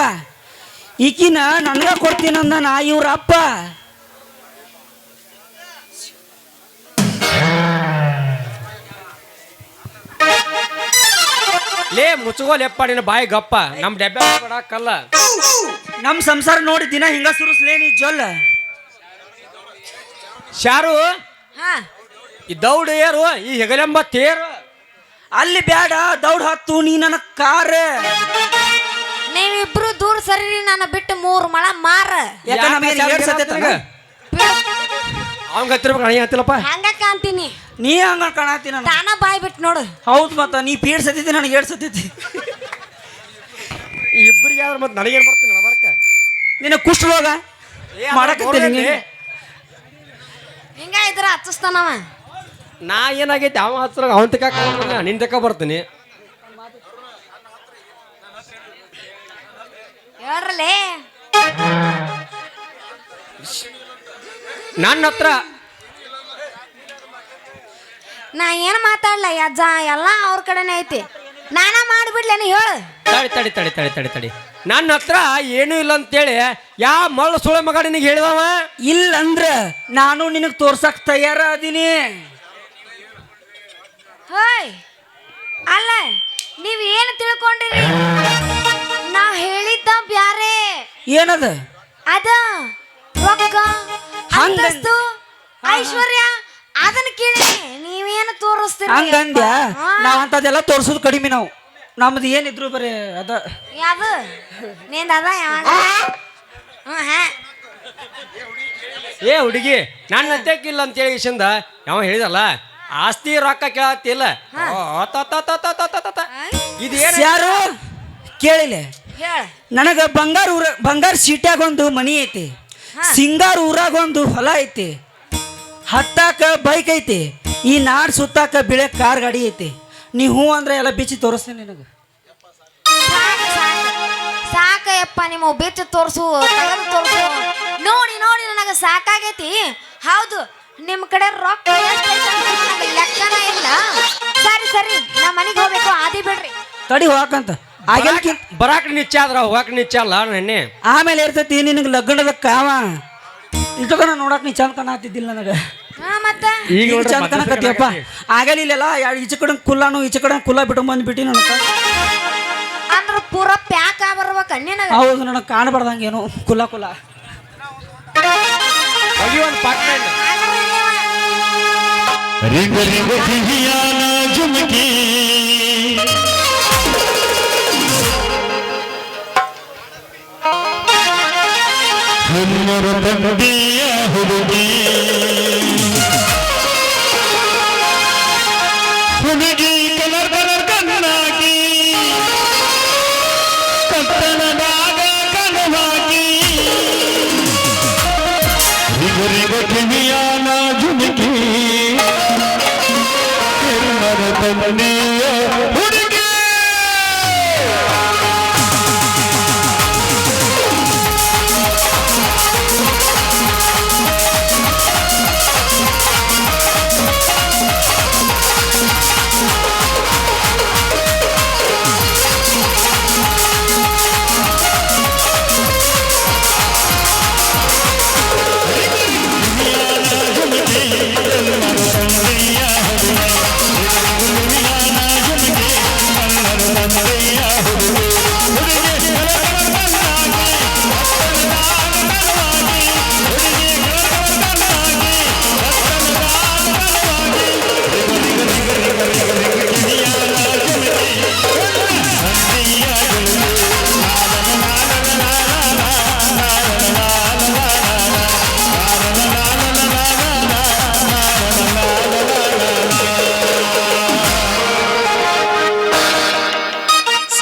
ಈಕಿನ ನನಗ ಕೊಡ್ತೀನಂದ ನಾ ಇವ್ರ ಅಪ್ಪ. ಲೇ ಮುಚ್ಚಗೋಲೆಪ್ಪ ನಿನ್ನ ಬಾಯಿ ಗಪ್ಪ, ನಮ್ಮ ಡೆಬ್ಬೆ ಕೊಡಕ್ಕಲ್ಲ. ನಮ್ ಸಂಸಾರ ನೋಡಿ ದಿನ ಹಿಂಗ ಸುರಿಸ್ಲೇ ನೀ ಜೊಲ್ಲ. ಶಾರು ಹಾ ಈ ದೌಡ್ ಏರು, ಈ ಹೆಗಲೆಂಬ ತೇರು. ಅಲ್ಲಿ ಬ್ಯಾಡ ದೌಡ್ ಹತ್ತು ನೀ ನನ್ನ ಕಾರ. ನೀವಿಬ್ರು ದೂರ ಸರಿ ನನ್ನ ಬಿಟ್ಟು 3 ಮಳ ಮಾರ. ಯಾಕ ನಮಗೆ ಅವ್ನ್ ಹತ್ತಿರ್ಬೇಕು ಅಣಿ ಹತ್ತಿಲ್ಲಪ್ಪ. ಹಂಗ ಕಾಣ್ತೀನಿ ನೀ ಹಂಗ ಕಾಣತಿ ನಾನು. ತಾನ ಬಾಯ್ ಬಿಟ್ಟು ನೋಡು. ಹೌದು ಮತ್ತ ನೀ ಪೀಡ್ ಸತೈತಿ ನನಗೆ 2 ಸತೈತಿ. ಇಬ್ಬರಿಗೆ ಆದ್ರೆ ಮತ್ತೆ ನನಗೇನು ಬರ್ತೀನಿ ನಡಬರ್ಕ. ನಿನ್ನ ಕುಷ್ಠರೋಗ ಮಾಡಕತ್ತೀನಿ. ಹಿಂಗ ಇದ್ರ ಹಚ್ಚಿಸ್ತಾನವ. ನಾ ಏನಾಗೈತಿ ಅವ ಹತ್ರ ಅವನ್ ತಕ ನಿನ್ ತಕ ಬರ್ತೀನಿ. ಹೇಳ್ರಲೇ ನನ್ನ ಹತ್ರ ನಾ ಏನು ಮಾತಾಡ್ಲ ಅಜ್ಜ ಎಲ್ಲ ಅವ್ರ ಕಡೆನೇ ಐತಿ. ನಾನ ಮಾಡಿಬಿಡ್ಲೇನು ಹೇಳು. ತಡಿ ತಡಿ ತಡಿ ತಡಿ ತಡಿ ತಡಿ ನನ್ನ ಹತ್ರ ಏನೂ ಇಲ್ಲ ಅಂತೇಳಿ ಯಾವ ಮಳ್ಳು ಸುಳೆ ಮಗ ನಿನಗೆ ಹೇಳಿದವ. ಇಲ್ಲಂದ್ರ ನಾನು ನಿನಗೆ ತೋರ್ಸಕ್ ತಯಾರ ಅದೀನಿ. ಹೋಯ್ ಅಲ್ಲ ನೀವ್ ಏನು ತಿಳ್ಕೊಂಡಿರಿ? ನಾ ಹೇಳಿದ್ದ ಬ್ಯಾರೆ. ಏನದ ಅದ ರೊಕ್ಕ ಅಂತಸ್ತು ಐಶ್ವರ್ಯ ಅದನ್ನ ಕೇಳಿ ನೀವೇನು ತೋರಿಸ್ತೀರಿ? ಹಂಗಂದ್ಯ ನಾವ್ ಅಂತದೆಲ್ಲ ತೋರ್ಸೋದು ಕಡಿಮೆ. ನಾವು ನಮ್ದು ಏನಿದ್ರು ಬರೀ ಅದ. ಯಾವ್ದು ನಿಂದ ಅದ ಯಾವಾಗ? ಏ ಹುಡುಗಿ ನನ್ನ ಅತ್ಯಕ್ಕಿಲ್ಲ ಅಂತೇಳಿ ಇಶಂದ ಯಾವ ಹೇಳಿದಲ್ಲ ಆಸ್ತಿ ರೊಕ್ಕ ಕೇಳತ್ತಿಲ್ಲ. ಇದೇನು ಯಾರು ಕೇಳಿಲ್ಲ. ಹೇಳ. ನನಗ ಬಂಗಾರ ಸೀಟ್ಯಾಗ ಒಂದು ಮನಿ ಐತಿ, ಸಿಂಗಾರ ಊರಾಗ ಒಂದು ಹೊಲ ಐತಿ, ಹತ್ತಾಕ ಬೈಕ್ ಐತಿ, ಈ ನಾಡ್ ಸುತ್ತಾಕ ಬಿಳೆ ಕಾರ್ ಗಾಡಿ ಐತಿ. ನೀ ಹೂ ಅಂದ್ರೆ ಎಲ್ಲ ಬಿಚ್ಚಿ ತೋರಿಸ್ತೀನಿ ನಿನಗ. ಸಾಕಯ್ಯಪ್ಪ ನಿಮ್ಮ ಬೆಚ್ಚ ತೋರ್ಸು ತೆಗೆದು ತೋರ್ಸು. ನೋಡಿ ನೋಡಿ ನನಗೆ ಸಾಕಾಗೈತಿ. ಹೌದು ನಿಮ್ ಕಡೆ ರೊಕ್ಕ ಲೆಕ್ಕನ ಇಲ್ಲ. ಸರಿ ಸರಿ ನಾ ಮನೆಗೆ ಹೋಗ್ಬೇಕು. ಆದಿ ಬಿಡ್ರಿ ತಡಿ ಹೋಗಂತ ಆಗಲ್ಕಿ ಬರಾಕ್ ನಿಚ್ಚ ಆದ್ರ ಹೋಗಕ್ ನಿಚ್ಚ ಅಲ್ಲ ನೆನ್ನೆ. ಆಮೇಲೆ ಇರ್ತೈತಿ ನಿನಗೆ ಲಗ್ನದ ಕಾವ. ಇಷ್ಟೊಂದು ನೋಡಕ್ ನೀ ಚಂದ ಕಾಣತ್ತಿದ್ದಿಲ್ಲ ನನಗ. ಮತ್ತ ಈಗ ನೋಡ್ರಿ ಚಂದ ಕಾಣಕತ್ತಿಯಪ್ಪ. ಆಗಲಿಲ್ಲ ಈಚೆ ಕಡೆ ಕುಲ್ಲಾನು ಈಚೆ ಕಡೆ ಕುಲ್ಲ ಬಿಟ್ಟು ಬಂದ್ಬಿಟ್ಟು ನನಗ. ಅಂದ್ರ ಪೂರ ಪ್ಯಾಕ್ ಬರ್ಬೇಕ ನಿನಗ. ಹೌದು ನನಗೆ ಕಾಣಬಾರ್ದಂಗೇನು ಕುಲ್ಲ ಕುಲ್ಲ. ಹೋಗಿ ಒಂದು ಪಾಟ್ನ ಇಲ್ಲ. ರಿಂಗ ರಿಂಗ ಸಿಹಿಯಾನ ಜುಮಕಿ ಹುಮ್ಮರ ತಂದೆಯ ಹುಡುಗಿ ಹುಡುಗಿ ಕಲರ್ ಕಲರ್ ಕಣ್ಣಾಗಿ ಕತ್ತಲದಾಗ ಕಣವಾಗಿ ರಿಂಗ ರಿಂಗ ಸಿಹಿಯಾನ ಜುಮಕಿ ಹುಮ್ಮರ ತಂದೆಯ ಹುಡುಗಿ.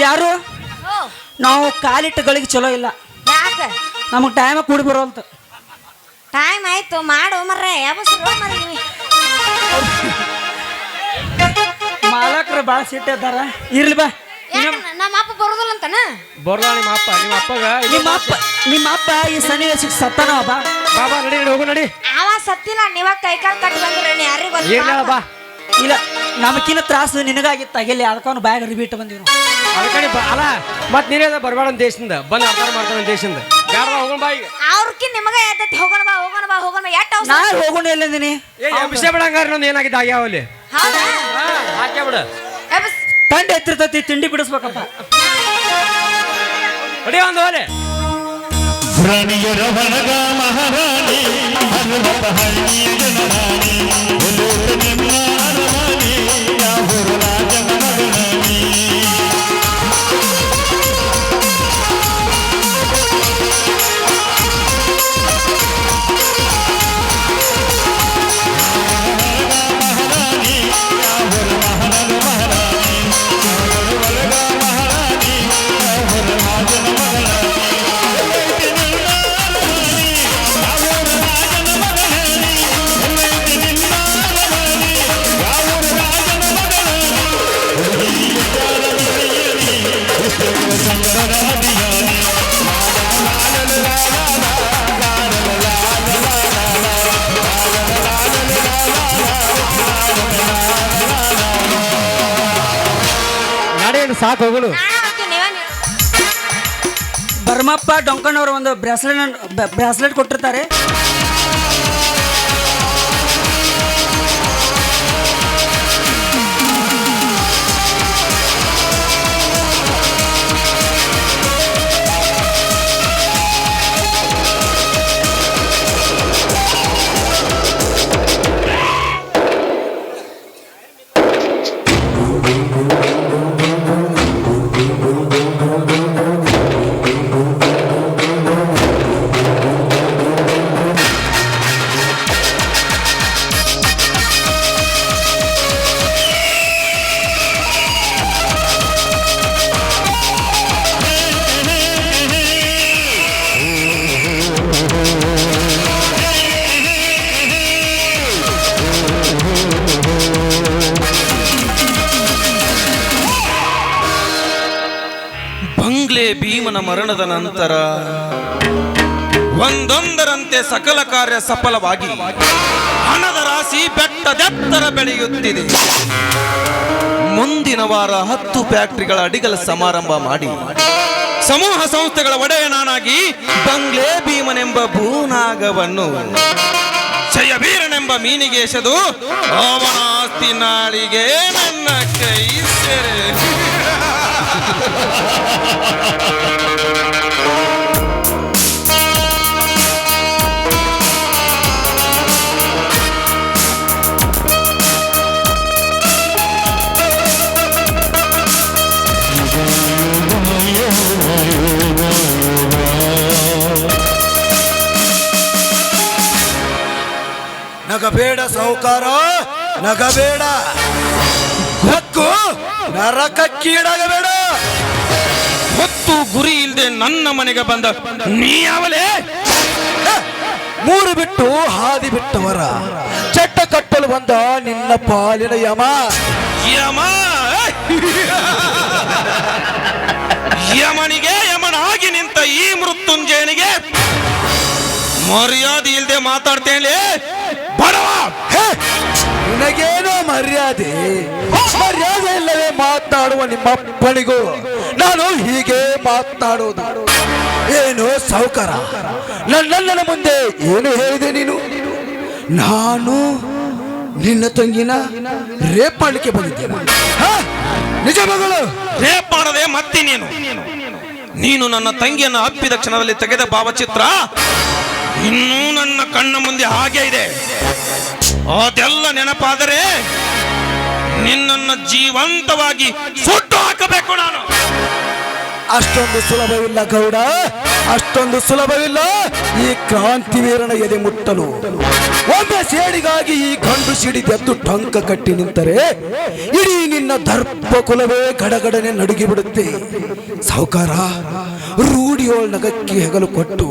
ಯಾರು ನಾವು ಕಾಲಿಟ್ಟ ಗಳಿಗೆ ಚಲೋ ಇಲ್ಲ. ಯಾಕ ನಮಗೆ ಟೈಮ್ ಕೂಡಿ ಬರೋಲ್ತ. ಟೈಮ್ ಆಯ್ತು ಮಾಡು ಮರ್ರೆ. ಯಾವಸರು ಮರ್ರಿ ಮಾಲಕರು ಭಾಳ ಸಿಟ್ಟಿದ್ದಾರ. ಇರ್ಲಿ ಬಾ. ನಮ್ಮ ಅಪ್ಪ ಬರೋದಿಲ್ಲ ಅಂತನ. ಬರ್ಲಾ ನಿಮ್ಮ ಅಪ್ಪ ನಿಮ್ಮ ಅಪ್ಪಗ ನಿಮ್ಮ ಅಪ್ಪ ಈ ಸನ್ನಿವೇಶಕ್ಕೆ ಸತ್ತಾನ. ಬಾ ಬಾಬಾ ನಡಿ ನಡಿ ಹೋಗು ನಡಿ. ಅವ ಸತ್ತಿಲ್ಲ ನೀವಾಗ ಕೈಕಾಲು ಕಟ್ಟಿ ಬಂದ್ರೆ ಯಾರಿಗೂ ಏನಿಲ್ಲ ಬಾ. ಇಲ್ಲ ನಮಕಿನ ತ್ರಾಸು ನಿನಗಾಗಿತ್ತು ಆಗಿಲ್ಲ. ಅದಕ್ಕೆ ಅವ್ನು ಬ್ಯಾಗ್ ರಿಬೀಟ್ ಬಂದಿವ್ ನಾವು. ಅದಕ್ಕಡಿ ಅಲ್ಲ ಮತ್ ನೀನೇ ಬರ್ಬೇಡ ದೇಶದಿಂದ ಬಂದು ಅರ್ಥ ಮಾಡ್ತಾನೆ ದೇಶದಿಂದ. ಯಾರ ಹೋಗೋಣ ಬಾ ಈಗ. ಅವ್ರಕಿ ನಿಮಗ ಯಾತೈತಿ. ಹೋಗೋಣ ಬಾ ಹೋಗೋಣ ಬಾ ಹೋಗೋಣ ಬಾ. ಎಟ್ಟು ನಾ ಹೋಗೋಣ ಎಲ್ಲಂದಿನಿ. ವಿಷಯ ಬಿಡಂಗಾರ ನಂದು ಏನಾಗಿದೆ ಆಗ್ಯಾವಲ್ಲಿ. ಹೌದಾ ಹಾಕ್ಯಾ ಬಿಡು. ತಂಡ ಎತ್ತಿರ್ತೈತಿ ತಿಂಡಿ ಬಿಡಿಸ್ಬೇಕಪ್ಪ. ಹೊಡಿ ಒಂದು ಹೋಲೆ. ರಾಣಿಯರ ಹೊಣಗ ಮಹಾರಾಣಿ ಹನುಮತ ಹಳ್ಳಿಯ ಜನರಾಣಿ ನಿಮ್ಮ ಅರಮನೆ ಯಾವ ರಾಜ ಯಾಕೆ ಹೋಗುನು? ಭರಮಪ್ಪ ಡೊಂಕಣ್ಣವರು ಒಂದು ಬ್ರಾಸ್ಲೆಟ್ ಕೊಟ್ಟಿರ್ತಾರೆ. ಬಂಗ್ಲೆ ಭೀಮನ ಮರಣದ ನಂತರ ಒಂದೊಂದರಂತೆ ಸಕಲ ಕಾರ್ಯ ಸಫಲವಾಗಿ ಹಣದ ರಾಶಿ ಬೆಟ್ಟದೆತ್ತರ ಬೆಳೆಯುತ್ತಿದೆ. ಮುಂದಿನ ವಾರ 10 ಫ್ಯಾಕ್ಟರಿಗಳ ಅಡಿಗಲ ಸಮಾರಂಭ ಮಾಡಿ ಸಮೂಹ ಸಂಸ್ಥೆಗಳ ಒಡೆಯನಾಗಿ ಬಂಗ್ಲೆ ಭೀಮನೆಂಬ ಭೂನಾಗವನ್ನು ಜಯವೀರನೆಂಬ ಮೀನಿಗೆ ಎಸೆದು ಅವನ ಆಸ್ತಿ ನಾಳಿಗೆ ನನ್ನ ಕೈ ಸೇರೆ. ನಗಬೇಡ ಸಾಹುಕಾರ, ನಗಬೇಡ. ಹೊಕ್ಕು ನರಕಕ್ಕೀಡಾಗಬೇಡ. ಹೊತ್ತು ಗುರಿ ಇಲ್ಲದೆ ನನ್ನ ಮನೆಗೆ ಬಂದ ನೀ ಯಾವಲೇ? 3 ಬಿಟ್ಟು ಹಾದಿ ಬಿಟ್ಟವರ ಚಟ್ಟ ಕಟ್ಟಲು ಬಂದ ನಿನ್ನ ಪಾಲಿನ ಯಮ. ಯಮ ಯಮನಿಗೆ ಯಮನಾಗಿ ನಿಂತ ಈ ಮೃತ್ಯುಂಜಯನಿಗೆ ಮರ್ಯಾದೆ ಇಲ್ಲದೆ ಮಾತಾಡ್ತೇನೆ ಬಡವ. ನಿನಗೇನೋ ಮರ್ಯಾದೆ ಇಲ್ಲವೇ ಮಾತನಾಡುವ ನಿಮ್ಮಪ್ಪನಿಗೂ ನಾನು ಹೀಗೆ ಮಾತನಾಡುವುದು. ಏನು ಸಾಹುಕಾರ, ನನ್ನ ಮುಂದೆ ಏನು ಹೇಳಿದೆ ನೀನು? ನಾನು ನಿನ್ನ ತಂಗಿನ ರೇಪ್ ಮಾಡ್ಲಿಕ್ಕೆ ಬಂದಿದ್ದೇನೆ. ನಿಜ ಮಗಳು? ರೇಪ್ ಮಾಡದೆ ಮತ್ತೆ ನೀನು ನನ್ನ ತಂಗಿಯನ್ನು ಅಪ್ಪಿದ ಕ್ಷಣದಲ್ಲಿ ತೆಗೆದ ಭಾವಚಿತ್ರ ಇನ್ನೂ ನನ್ನ ಕಣ್ಣ ಮುಂದೆ ಹಾಗೆ ಇದೆ. ಅದೆಲ್ಲ ನೆನಪಾದರೆ ನಿನ್ನನ್ನು ಜೀವಂತವಾಗಿ ಸುಟ್ಟು ಹಾಕಬೇಕು ನಾನು. ಅಷ್ಟೊಂದು ಸುಲಭವಿಲ್ಲ ಗೌಡ, ಅಷ್ಟೊಂದು ಸುಲಭವಿಲ್ಲ ಈ ಕ್ರಾಂತಿವೀರನ ಎದೆ ಮುಟ್ಟಲು. ಒಮ್ಮೆ ಸೇಡಿಗಾಗಿ ಈ ಗಂಡು ಸಿಡಿದೆದ್ದು ಟೊಂಕ ಕಟ್ಟಿ ನಿಂತರೆ ಇಡೀ ನಿನ್ನ ದರ್ಪ ಕುಲವೇ ಗಡಗಡನೆ ನಡುಗಿ ಬಿಡುತ್ತೆ. ಸಾಹುಕಾರ, ರೂಢಿಯೋಳ್ ನಗಕ್ಕೆ ಹೆಗಲು ಕೊಟ್ಟು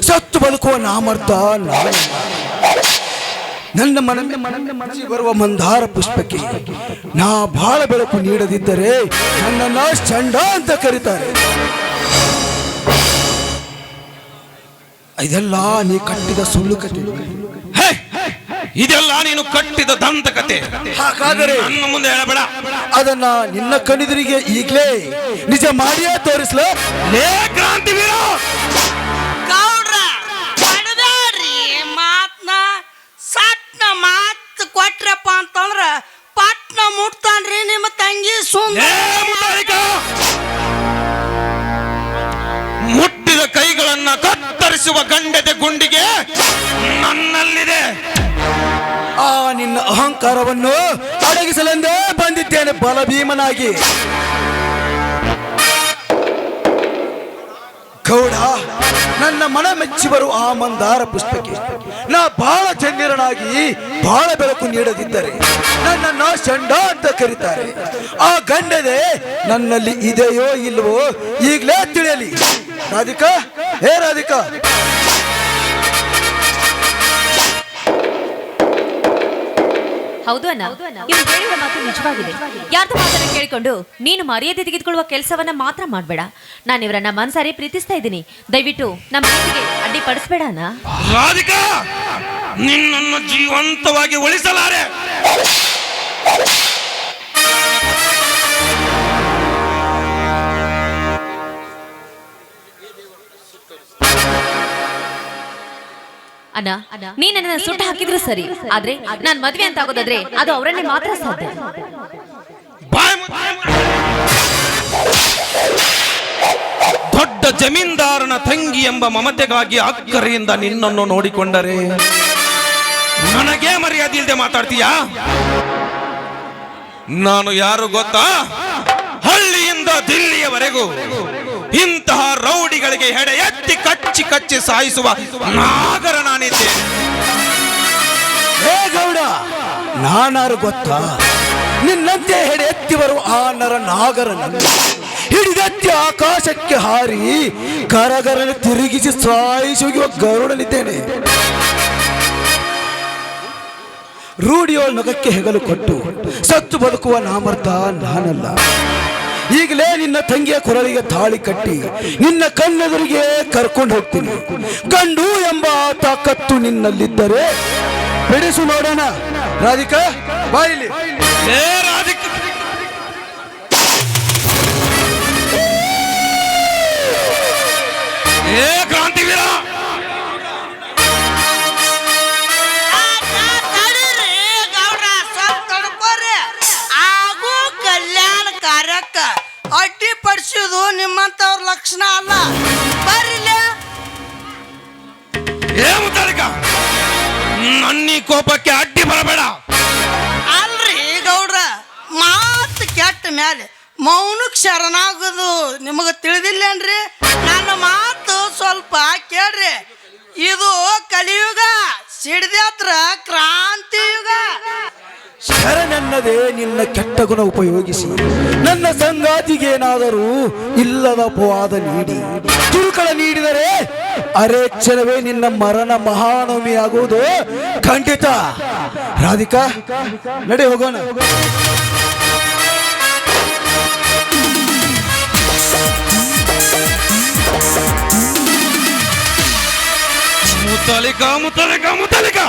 ಸತ್ತು ಬದುಕುವ ನಾಮರ್ಥ ನಾನು. ನನ್ನ ಮನಸ್ಸಿ ಬರುವ ಮಂದಾರ ಪುಷ್ಪಕ್ಕೆ ನಾ ಬಾಳ ಬೆಳಕು ನೀಡದಿದ್ದರೆ ನನ್ನನ್ನ ಚಂಡ ಅಂತ ಕರೀತಾರೆ. ಇದೆಲ್ಲ ನೀ ಕಟ್ಟಿದ ಸುಳ್ಳು ಕತೆ. ಇದೆಲ್ಲ ನೀನು ಕಟ್ಟಿದ ದಂತಕತೆ. ಹಾಗಾದರೆ ನನ್ನ ಮುಂದೆ ಹೇಳಬೇಡ. ಅದನ್ನ ನಿನ್ನ ಕಣ್ಣಿದರಿಗೆ ಈಗಲೇ ನಿಜ ಮಾಡಿಯೇ ತೋರಿಸ್ಲ. ಲೇ ಕ್ರಾಂತಿವೀರ, ಗೌಡ್ರ ಬಡದಾಡ್ರಿ ಮಾತ್ನ ಸಟ್ನ ಮಾತ್ ಕೊಟ್ರಪ್ಪ ಅಂತಂದ್ರ ಪಟ್ನ ಮುಟ್ತಾನ್ರಿ ನಿಮ್ಮ ತಂಗಿ ಸುಂದರ. ಮುಟ್ಟಿದ ಕೈಗಳನ್ನ ಕತ್ತರಿಸುವ ಗಂಡದ ಗುಂಡಿಗೆ ನನ್ನಲ್ಲಿದೆ. ಆ ನಿನ್ನ ಅಹಂಕಾರವನ್ನು ಅಡಗಿಸಲೆಂದೇ ಬಂದಿದ್ದೇನೆ ಬಲಭೀಮನಾಗಿ. ಗೌಡ, ನನ್ನ ಮನ ಮೆಚ್ಚಿ ಬರುವ ಆ ಮಂದಾರ ಪುಷ್ಪಕ್ಕೆ ನಾ ಬಹಳ ಚಂದಿರನಾಗಿ ಬಹಳ ಬೆಳಕು ನೀಡದಿದ್ದರೆ ನನ್ನನ್ನ ಚಂಡ ಅಂತ ಕರೀತಾರೆ. ಆ ಗಂಡದೆ ನನ್ನಲ್ಲಿ ಇದೆಯೋ ಇಲ್ವೋ ಈಗಲೇ ತಿಳಿಯಲಿ. ರಾಧಿಕಾ, ಹೇ ರಾಧಿಕಾ, ಹೌದು ಅಣ್ಣ, ಇವ್ರು ಹೇಳಿದ ಮಾತು ನಿಜವಾಗಿದೆ. ಯಾರ್ದ ಮಾತನ್ನ ಕೇಳಿಕೊಂಡು ನೀನು ಮರ್ಯಾದೆ ತೆಗೆದುಕೊಳ್ಳುವ ಕೆಲಸವನ್ನ ಮಾತ್ರ ಮಾಡಬೇಡ. ನಾನು ಇವರನ್ನ ಮನಸಾರಿ ಪ್ರೀತಿಸ್ತಾ ಇದ್ದೀನಿ. ದಯವಿಟ್ಟು ನಮ್ಮ ಪ್ರೀತಿಗೆ ಅಡ್ಡಿಪಡಿಸ್ಬೇಡ ಅಣ್ಣ. ರಾಧಿಕಾ, ನಿನ್ನನ್ನು ಜೀವಂತವಾಗಿ ಉಳಿಸಲಾರೆ. ಅಣ್ಣ ನೀನ್ ನನ್ನ ಸುಟ್ಟು ಹಾಕಿದ್ರು ಸರಿ, ಆದ್ರೆ ನಾನ್ ಮದ್ವೆ ಅಂತ ಆಗೋದಾದ್ರೆ ಅದು ಅವರನ್ನೇ ಮಾತ್ರ ಸಾಧ್ಯ. ದೊಡ್ಡ ಜಮೀನ್ದಾರನ ತಂಗಿ ಎಂಬ ಮಮತೆಗಾಗಿ ಅಕ್ಕರೆಯಿಂದ ನಿನ್ನನ್ನು ನೋಡಿಕೊಂಡರೆ ನನಗೆ ಮರ್ಯಾದೆ ಇಲ್ಲದೆ ಮಾತಾಡ್ತೀಯಾ? ನಾನು ಯಾರು ಗೊತ್ತಾ? ಹಳ್ಳಿಯಿಂದ ದಿಲ್ಲಿಯವರೆಗೂ ಇಂತಹ ರೌಡಿಗಳಿಗೆ ಹೆಡೆ ಎತ್ತಿ ಕಚ್ಚಿ ಕಚ್ಚಿ ಸಾಯಿಸುವ ನಾಗರ ನಾನಿದ್ದೇನೆ. ಹೇ ಗೌಡ, ನಾನಾರು ಗೊತ್ತಾ? ನಿನ್ನಂತೆ ಹೆಡೆ ಎತ್ತಿ ಬರುವ ಆ ನರ ನಾಗರನನ್ನು ಹಿಡಿದೆತ್ತಿ ಆಕಾಶಕ್ಕೆ ಹಾರಿ ಕರಗರನ್ನು ತಿರುಗಿಸಿ ಸಾಯಿಸುವ ಗರುಡನಿದ್ದೇನೆ. ರೂಢಿಯೋಳ ನೊಗಕ್ಕೆ ಹೆಗಲು ಕೊಟ್ಟು ಸತ್ತು ಬದುಕುವ ನಾಮರ್ಥ ನಾನಲ್ಲ. ಈಗಲೇ ನಿನ್ನ ತಂಗಿಯ ಕೊರಳಿಗೆ ತಾಳಿ ಕಟ್ಟಿ ನಿನ್ನ ಕಣ್ಣೆದುರಿಗೆ ಕರ್ಕೊಂಡು ಹೋಗ್ತೀನಿ. ಗಂಡು ಎಂಬ ತಾಕತ್ತು ನಿನ್ನಲ್ಲಿದ್ದರೆ ಬಿಡಿಸು ನೋಡೋಣ. ರಾಧಿಕಾ ಬಾಯಿಲಿ. ಏ ರಾಧಿಕ, ಏ ಕ್ರಾಂತಿವೀರ, ತಡೀರಿ ಗೌಡ್ರ, ಸ್ವಲ್ಪ ತಡ್ಕೋರಿ. ಆಗು ಕಲ್ಯಾಣ ಕಾರ್ಯಕ್ಕ ಅಡ್ಡಿ ಪಡಿಸೋದು ನಿಮ್ಮಂತವ್ರ ಲಕ್ಷಣ ಅಲ್ಲ. ಬರ್ರಿಲ್ಲ. ಏ ಮುತಾಲಿಕ, ನನ್ನೀ ಕೋಪಕ್ಕೆ ಅಡ್ಡಿ ಬರಬೇಡ. ಅಲ್ರಿ ಗೌಡ್ರ, ಮಾತು ಕೆಟ್ಟ ಮ್ಯಾಲೆ ಮೌನಕ್ಕೆ ಶರಣಾಗೋದು ನಿಮಗೆ ತಿಳಿದಿಲ್ಲೇನ್ರಿ? ನನ್ನ ಮಾತು ಸ್ವಲ್ಪ ಕೇಳ್ರಿ. ಇದು ಕಲಿಯುಗ, ಸಿಡಿದತ್ರ ಕ್ರಾಂತಿ ಯುಗ. ಶರಣನ್ನದೇ ನಿನ್ನ ಕೆಟ್ಟ ಗುಣ ಉಪಯೋಗಿಸಿ ನನ್ನ ಸಂಗಾತಿಗೇನಾದರೂ ಇಲ್ಲದ ಅಪವಾದ ನೀಡಿ ಕಿರುಕುಳ ನೀಡಿದರೆ ಅರೆ ಕ್ಷಣವೇ ನಿನ್ನ ಮರಣ ಮಹಾನವಮಿ ಆಗುವುದು ಖಂಡಿತ. ರಾಧಿಕಾ ನಡೆ ಹೋಗೋಣ. ಮುತಾಲಿಕ, ಮುತಾಲಿಕ, ಮುತಾಲಿಕ,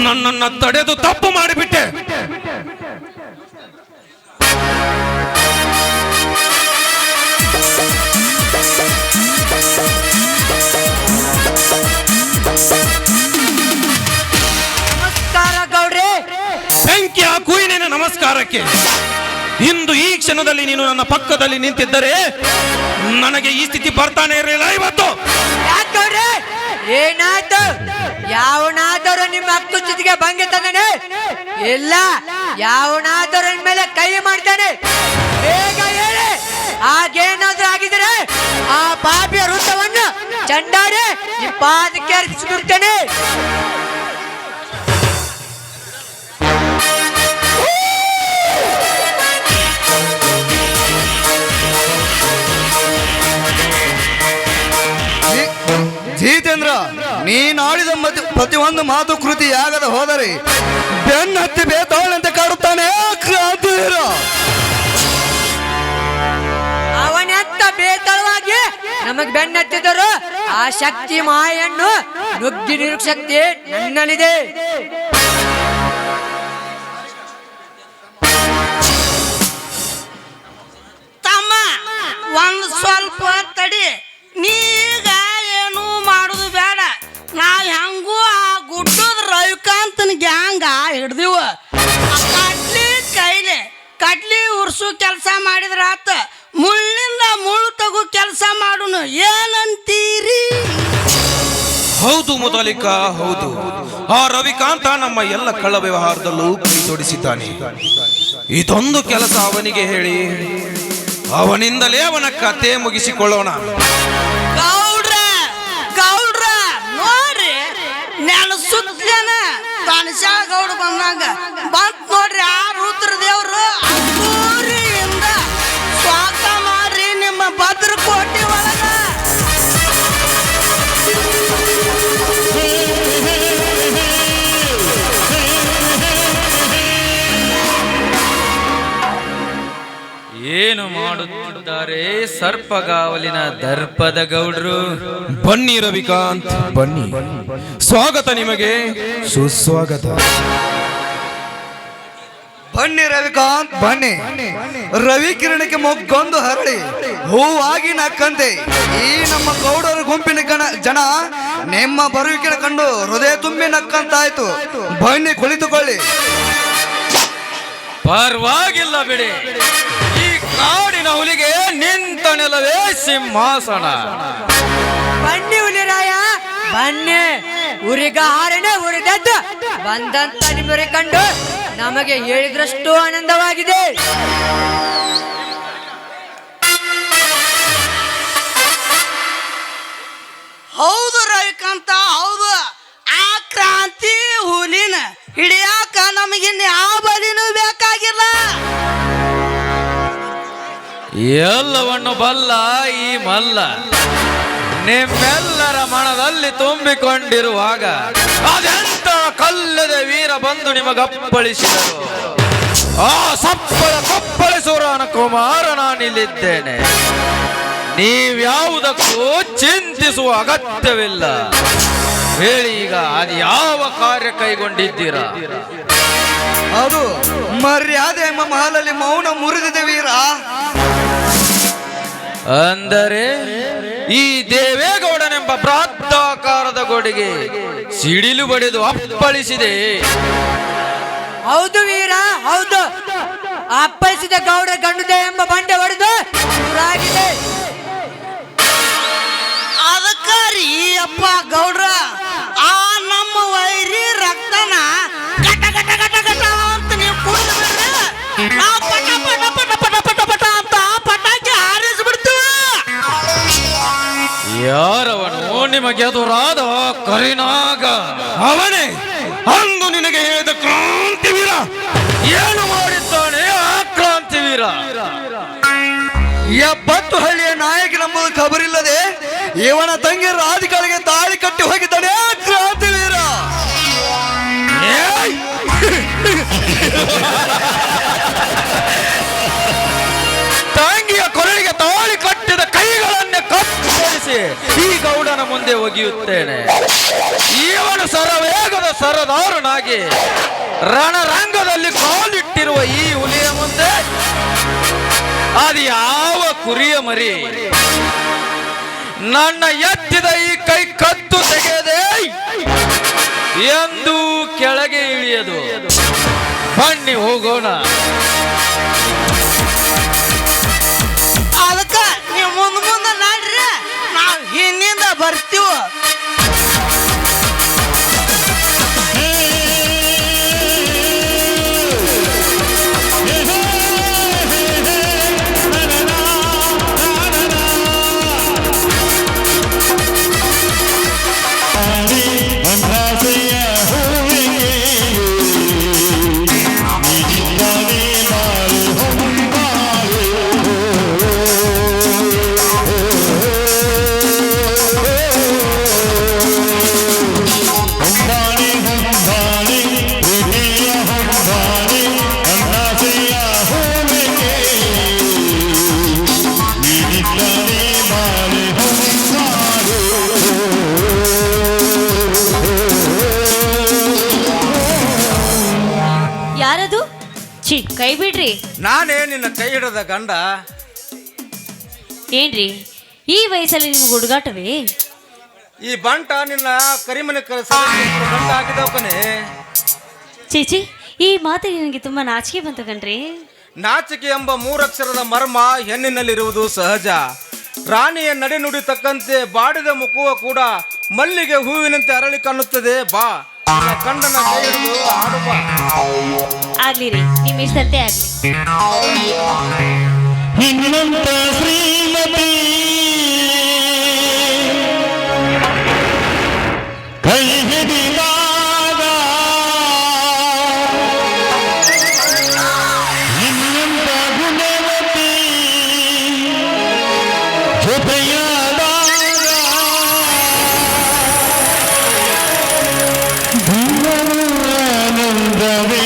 ನನ್ನನ್ನ ತಡೆದು ತಪ್ಪು ಮಾಡಿಬಿಟ್ಟೆ. ನಮಸ್ಕಾರ ಗೌಡ್ರೆ. ಬೆಂಕಿಯ ಕುಯಿನಿನ ನಮಸ್ಕಾರಕ್ಕೆ. ಇಂದು ಈ ಕ್ಷಣದಲ್ಲಿ ನೀನು ನನ್ನ ಪಕ್ಕದಲ್ಲಿ ನಿಂತಿದ್ದರೆ ನನಗೆ ಈ ಸ್ಥಿತಿ ಬರ್ತಾನೆ ಇರಲಿಲ್ಲ. ಇವತ್ತು ಯಾಕೆ ಗೌಡ್ರೆ, ಏನಾಯ್ತು? ಯಾವನಾದರೂ ನಿಮ್ಮ ಹಕ್ಕು ಸ್ಥಿತಿಗೆ ಭಂಗ ತಂದನೆ? ಇಲ್ಲ, ಯಾವನಾದರೂ ಮೇಲೆ ಕೈ ಮಾಡ್ತಾನೆ. ಬೇಗ ಹೇಳಿ, ಹಾಗೇನಾದ್ರೂ ಆಗಿದ್ರೆ ಆ ಪಾಪಿಯ ವೃತ್ತವನ್ನು ಚಂಡಾಡಿ ನಿಮ್ಮ ಪಾದಕ್ಕೆ ಅರ್ಪಿಸಿಬಿಡ್ತೇನೆ. ಜಿತೇಂದ್ರ, ನೀನಾಡಿದ ಪ್ರತಿಯೊಂದು ಮಾತು ಕೃತಿಯಾಗದ ಹೋದರೆ ಬೆನ್ನ ಹತ್ತಿ ಬೇತಾಳಂತೆ ಕಾಡುತ್ತಾನೆ ಕ್ರಾಂತಿವೀರ. ಅವನೆತ್ತ ಬೇತಳವಾಗಿ ನಮಗ್ ಬೆನ್ನತ್ತಿದರು. ಆ ಶಕ್ತಿ ಮಾಯನ್ನು ನುಗ್ಗಿ ನಿರುಗ ಶಕ್ತಿ ನನ್ನಲ್ಲಿದೆ. ತಮ್ಮ ಒಂದು ಸ್ವಲ್ಪ ತಡಿ. ನೀಗ ಏನು ಮಾಡುದು ಬೇಡ. ನಾವ್ ಹೆಂಗೂ ಆ ಗುಡ್ಡದ ರವಿಕಾಂತನ ಗ್ಯಾಂಗ ಹಿಡ್ದಿವ. ಕಡ್ಲಿ ಉರ್ಸು ಕೆಲಸ ಮಾಡಿದ್ರ ಆತ, ಮುಳ್ಳಿಂದ ಮುಳ್ಳು ತಗೋ ಕೆಲಸ ಮಾಡುನು. ಏನಂತೀರಿ? ಹೌದು ಮುತಾಲಿಕ, ಹೌದು. ಆ ರವಿಕಾಂತ ನಮ್ಮ ಎಲ್ಲ ಕಳ್ಳ ವ್ಯವಹಾರದಲ್ಲೂ ಕೈ ತೋಡಿಸಿದ್ದಾನೆ. ಇದೊಂದು ಕೆಲಸ ಅವನಿಗೆ ಹೇಳಿ ಅವನಿಂದಲೇ ಅವನ ಕತೆ ಮುಗಿಸಿಕೊಳ್ಳೋಣ. ಗೌಡ್ರ ನೋಡ್ರಿ, ನೆನಸುತ್ತೇನ ತನಶಾಳ ಗೌಡ ಬಂದಾಗ ಬಂತ್ ನೋಡ್ರಿ. ಆ ರುದ್ರ ದೇವ್ರು ಅದ್ದೂರಿಯಿಂದ ಸ್ವಾಗತ ಮಾಡ್ರಿ ನಿಮ್ಮ ಭದ್ರಕೋಟೆ ಒಳಗ. ಏನು ಮಾಡುತ್ತಿದ್ದಾರೆ ಸರ್ಪಗಾವಲಿನ ದರ್ಪದ ಗೌಡ್ರು? ಬನ್ನಿ ರವಿಕಾಂತ್, ಬನ್ನಿ. ಸ್ವಾಗತ ನಿಮಗೆ. ಸುಸ್ವಾಗತ. ಬನ್ನಿ ರವಿಕಾಂತ್ ಬನ್ನಿ. ರವಿ ಕಿರಣಕ್ಕೆ ಮೊಗ್ಗೊಂದು ಹರಳಿ ಹೂವಾಗಿ ನಕ್ಕಂತೆ ಈ ನಮ್ಮ ಗೌಡರ ಗುಂಪಿನ ಜನ ನಿಮ್ಮ ಬರುವಿಕೆ ಕಂಡು ಹೃದಯ ತುಂಬಿ ನಕ್ಕಂತಾಯ್ತು. ಬನ್ನಿ ಕುಳಿತುಕೊಳ್ಳಿ. ಪರವಾಗಿಲ್ಲ ಬಿಡಿ, ಈ ಕಾಡಿನ ಹುಲಿಗೆ ನಿಂತ ನೆಲವೇ ಸಿಂಹಾಸನ. ಬನ್ನಿ ಹುಲಿರಾಯ ಬನ್ನಿ. ಉರಿಗಾರನೆ ಉರಿದದ್ದು ಬಂದಂತ ನಿಮ್ಮರಿ ಕಂಡು ನಮಗೆ ಹೇಳಿದ್ರಷ್ಟು ಆನಂದವಾಗಿದೆ. ಹೌದು ರವಿಕಾಂತ, ಹೌದು. ಆ ಕ್ರಾಂತಿ ಹುಲಿನ ಹಿಡಿಯಾಕ ನಮಗಿನ್ನ ಯಾವ ಬಲಿನೂ ಬೇಕಾಗಿಲ್ಲ. ಎಲ್ಲವನ್ನು ಬಲ್ಲ ಈ ಮಲ್ಲ ನಿಮ್ಮೆಲ್ಲರ ಮನದಲ್ಲಿ ತುಂಬಿಕೊಂಡಿರುವಾಗ ಅದೆಂತ ಕಲ್ಲದ ವೀರ ಬಂದು ನಿಮಗಪ್ಪಳಿಸಿದರು. ಆ ಸಪ್ಪಳ ಕೊಪ್ಪಳಿಸುವರನ ಕುಮಾರ ನಾನಿಲ್ಲಿದ್ದೇನೆ. ನೀವ್ಯಾವುದಕ್ಕೂ ಚಿಂತಿಸುವ ಅಗತ್ಯವಿಲ್ಲ. ಹೇಳಿ, ಈಗ ಅದು ಯಾವ ಕಾರ್ಯ ಕೈಗೊಂಡಿದ್ದೀರಾ? ಅದು ಮರ್ಯಾದೆ ಎಂಬ ಮಹಲಲ್ಲಿ ಮೌನ ಮುರಿದಿದೆ ವೀರ. ಅಂದರೆ ಈ ದೇವೇಗೌಡನೆಂಬ ಬೃಹತ್ತಾಕಾರದ ಗೋಡೆಗೆ ಸಿಡಿಲು ಬಡಿದು ಅಪ್ಪಳಿಸಿದೆ. ಹೌದು ವೀರ, ಹೌದು. ಅಪ್ಪಳಿಸಿದ ಗೌಡ ಗಂಡುದೆ ಎಂಬ ಬಂಡೆ ಹೊಡೆದು ಊರಾಗಿದೆ. ಅದಕ್ಕ ರೀ ಅಪ್ಪ ಗೌಡ್ರ, ಆ ನಮ್ಮ ವೈರಿ ರಕ್ತನ ಗಟ ಗಟ ಗಟ ಗಟ ಅಂತ ನೀವು ಕುಡಿದ್ಬಿಡ್ರಿ, ನಾವು ಪಟ ಪಟ ಪಟ ಪಟ ಪಟ ಪಟ ಅಂತ ಪಟಾಕಿ ಹಾರಿಸ್ಬಿಡ್ತೀವಿ. ಯಾರವನು ನಿಮಗೆ ಎದುರಾದ ಕರಿನಾಗ? ಅವನೇ ಅಂದು ನಿನಗೆ ಹೇಳಿದ ಕ್ರಾಂತಿವೀರ. ಏನು ಮಾಡಿದ್ದಾನೆ ಆ ಕ್ರಾಂತಿವೀರ? 70 ಹಳ್ಳಿಯ ನಾಯಕನೆಂಬುದು ಖಬರಿಲ್ಲದೆ ಇವನ ತಂಗಿ ರಾಧಿಕಾಳಿಗೆ ತಾಳಿ ಕಟ್ಟಿ ಹೋಗಿದ್ದಾನೆ ಕ್ರಾಂತಿವೀರ. ತಂಗಿಯ ಕೊರಳಿಗೆ ತಾಳಿ ಕಟ್ಟಿದ ಕೈಗಳನ್ನೇ ಕತ್ತರಿಸಿ ಈ ಗೌಡನ ಮುಂದೆ ಒಗೆಯುತ್ತೇನೆ. ಇವನು ಸರವೇಗದ ಸರದಾರನಾಗಿ ರಣರಂಗದಲ್ಲಿ ಕಾಲಿಟ್ಟಿರುವ ಈ ಹುಲಿಯ ಮುಂದೆ ಅದು ಯಾವ ಕುರಿಯ ಮರಿ? ನನ್ನ ಎತ್ತಿದ ಈ ಕೈ ಕತ್ತು ತೆಗೆಯದೆ ಎಂದು ಕೆಳಗೆ ಇಳಿಯದು. ಬನ್ನಿ ಹೋಗೋಣ. ಅದಕ್ಕ ನೀವು ಮುಂದೆ ನಡ್ರಿ, ನಾವು ಹಿಂದಿಂದ ಬರ್ತೀವ. ಯಾರದು? ಛೀ, ಕೈ ಬಿಡ್ರಿ. ನಾನೇ ನಿನ್ನ ಕೈ ಹಿಡಿದ ಗಂಡ. ಏನ್ರಿ ಈ ವಯಸ್ಸಲ್ಲಿ ನಿಮ್ಗೆ ಹುಡುಗಾಟವೇ? ಈ ಬಂಟ ನಿನ್ನ ಕರಿಮನೆ ಗಂಟ ಹಾಕಿದವಕನೆ. ಚೀಚಿ, ಈ ಮಾತಿಗೆ ನನಗೆ ತುಂಬಾ ನಾಚಿಕೆ ಬಂತು ಕಣ್ರಿ. ನಾಚಿಕೆ ಎಂಬ 3 ಅಕ್ಷರದ ಮರ್ಮ ಹೆಣ್ಣಿನಲ್ಲಿರುವುದು ಸಹಜ. ರಾಣಿಯ ನಡೆನುಡಿ ತಕ್ಕಂತೆ ಬಾಡಿದ ಮುಖವ ಕೂಡ ಮಲ್ಲಿಗೆ ಹೂವಿನಂತೆ ಅರಳಿ ಕಾಣುತ್ತದೆ. ಬಾ, ಕಂಡನ ಕೈ ಹಿಡಿದು ಆಡು ಬಾ. ಆಗ್ಲಿ ರೀ, ನಿಮ್ ಇಷ್ಟಂತೆ ಆಗ್ಲಿ. ನಿನ್ನಂತ ಶ್ರೀಮತಿ ಕೈ ಹಿಡಿದಾಗ ನಿನ್ನಂತ ಗುಣವತಿ ಜೊತೆಯಾದಾಗ ಆನಂದವೇ.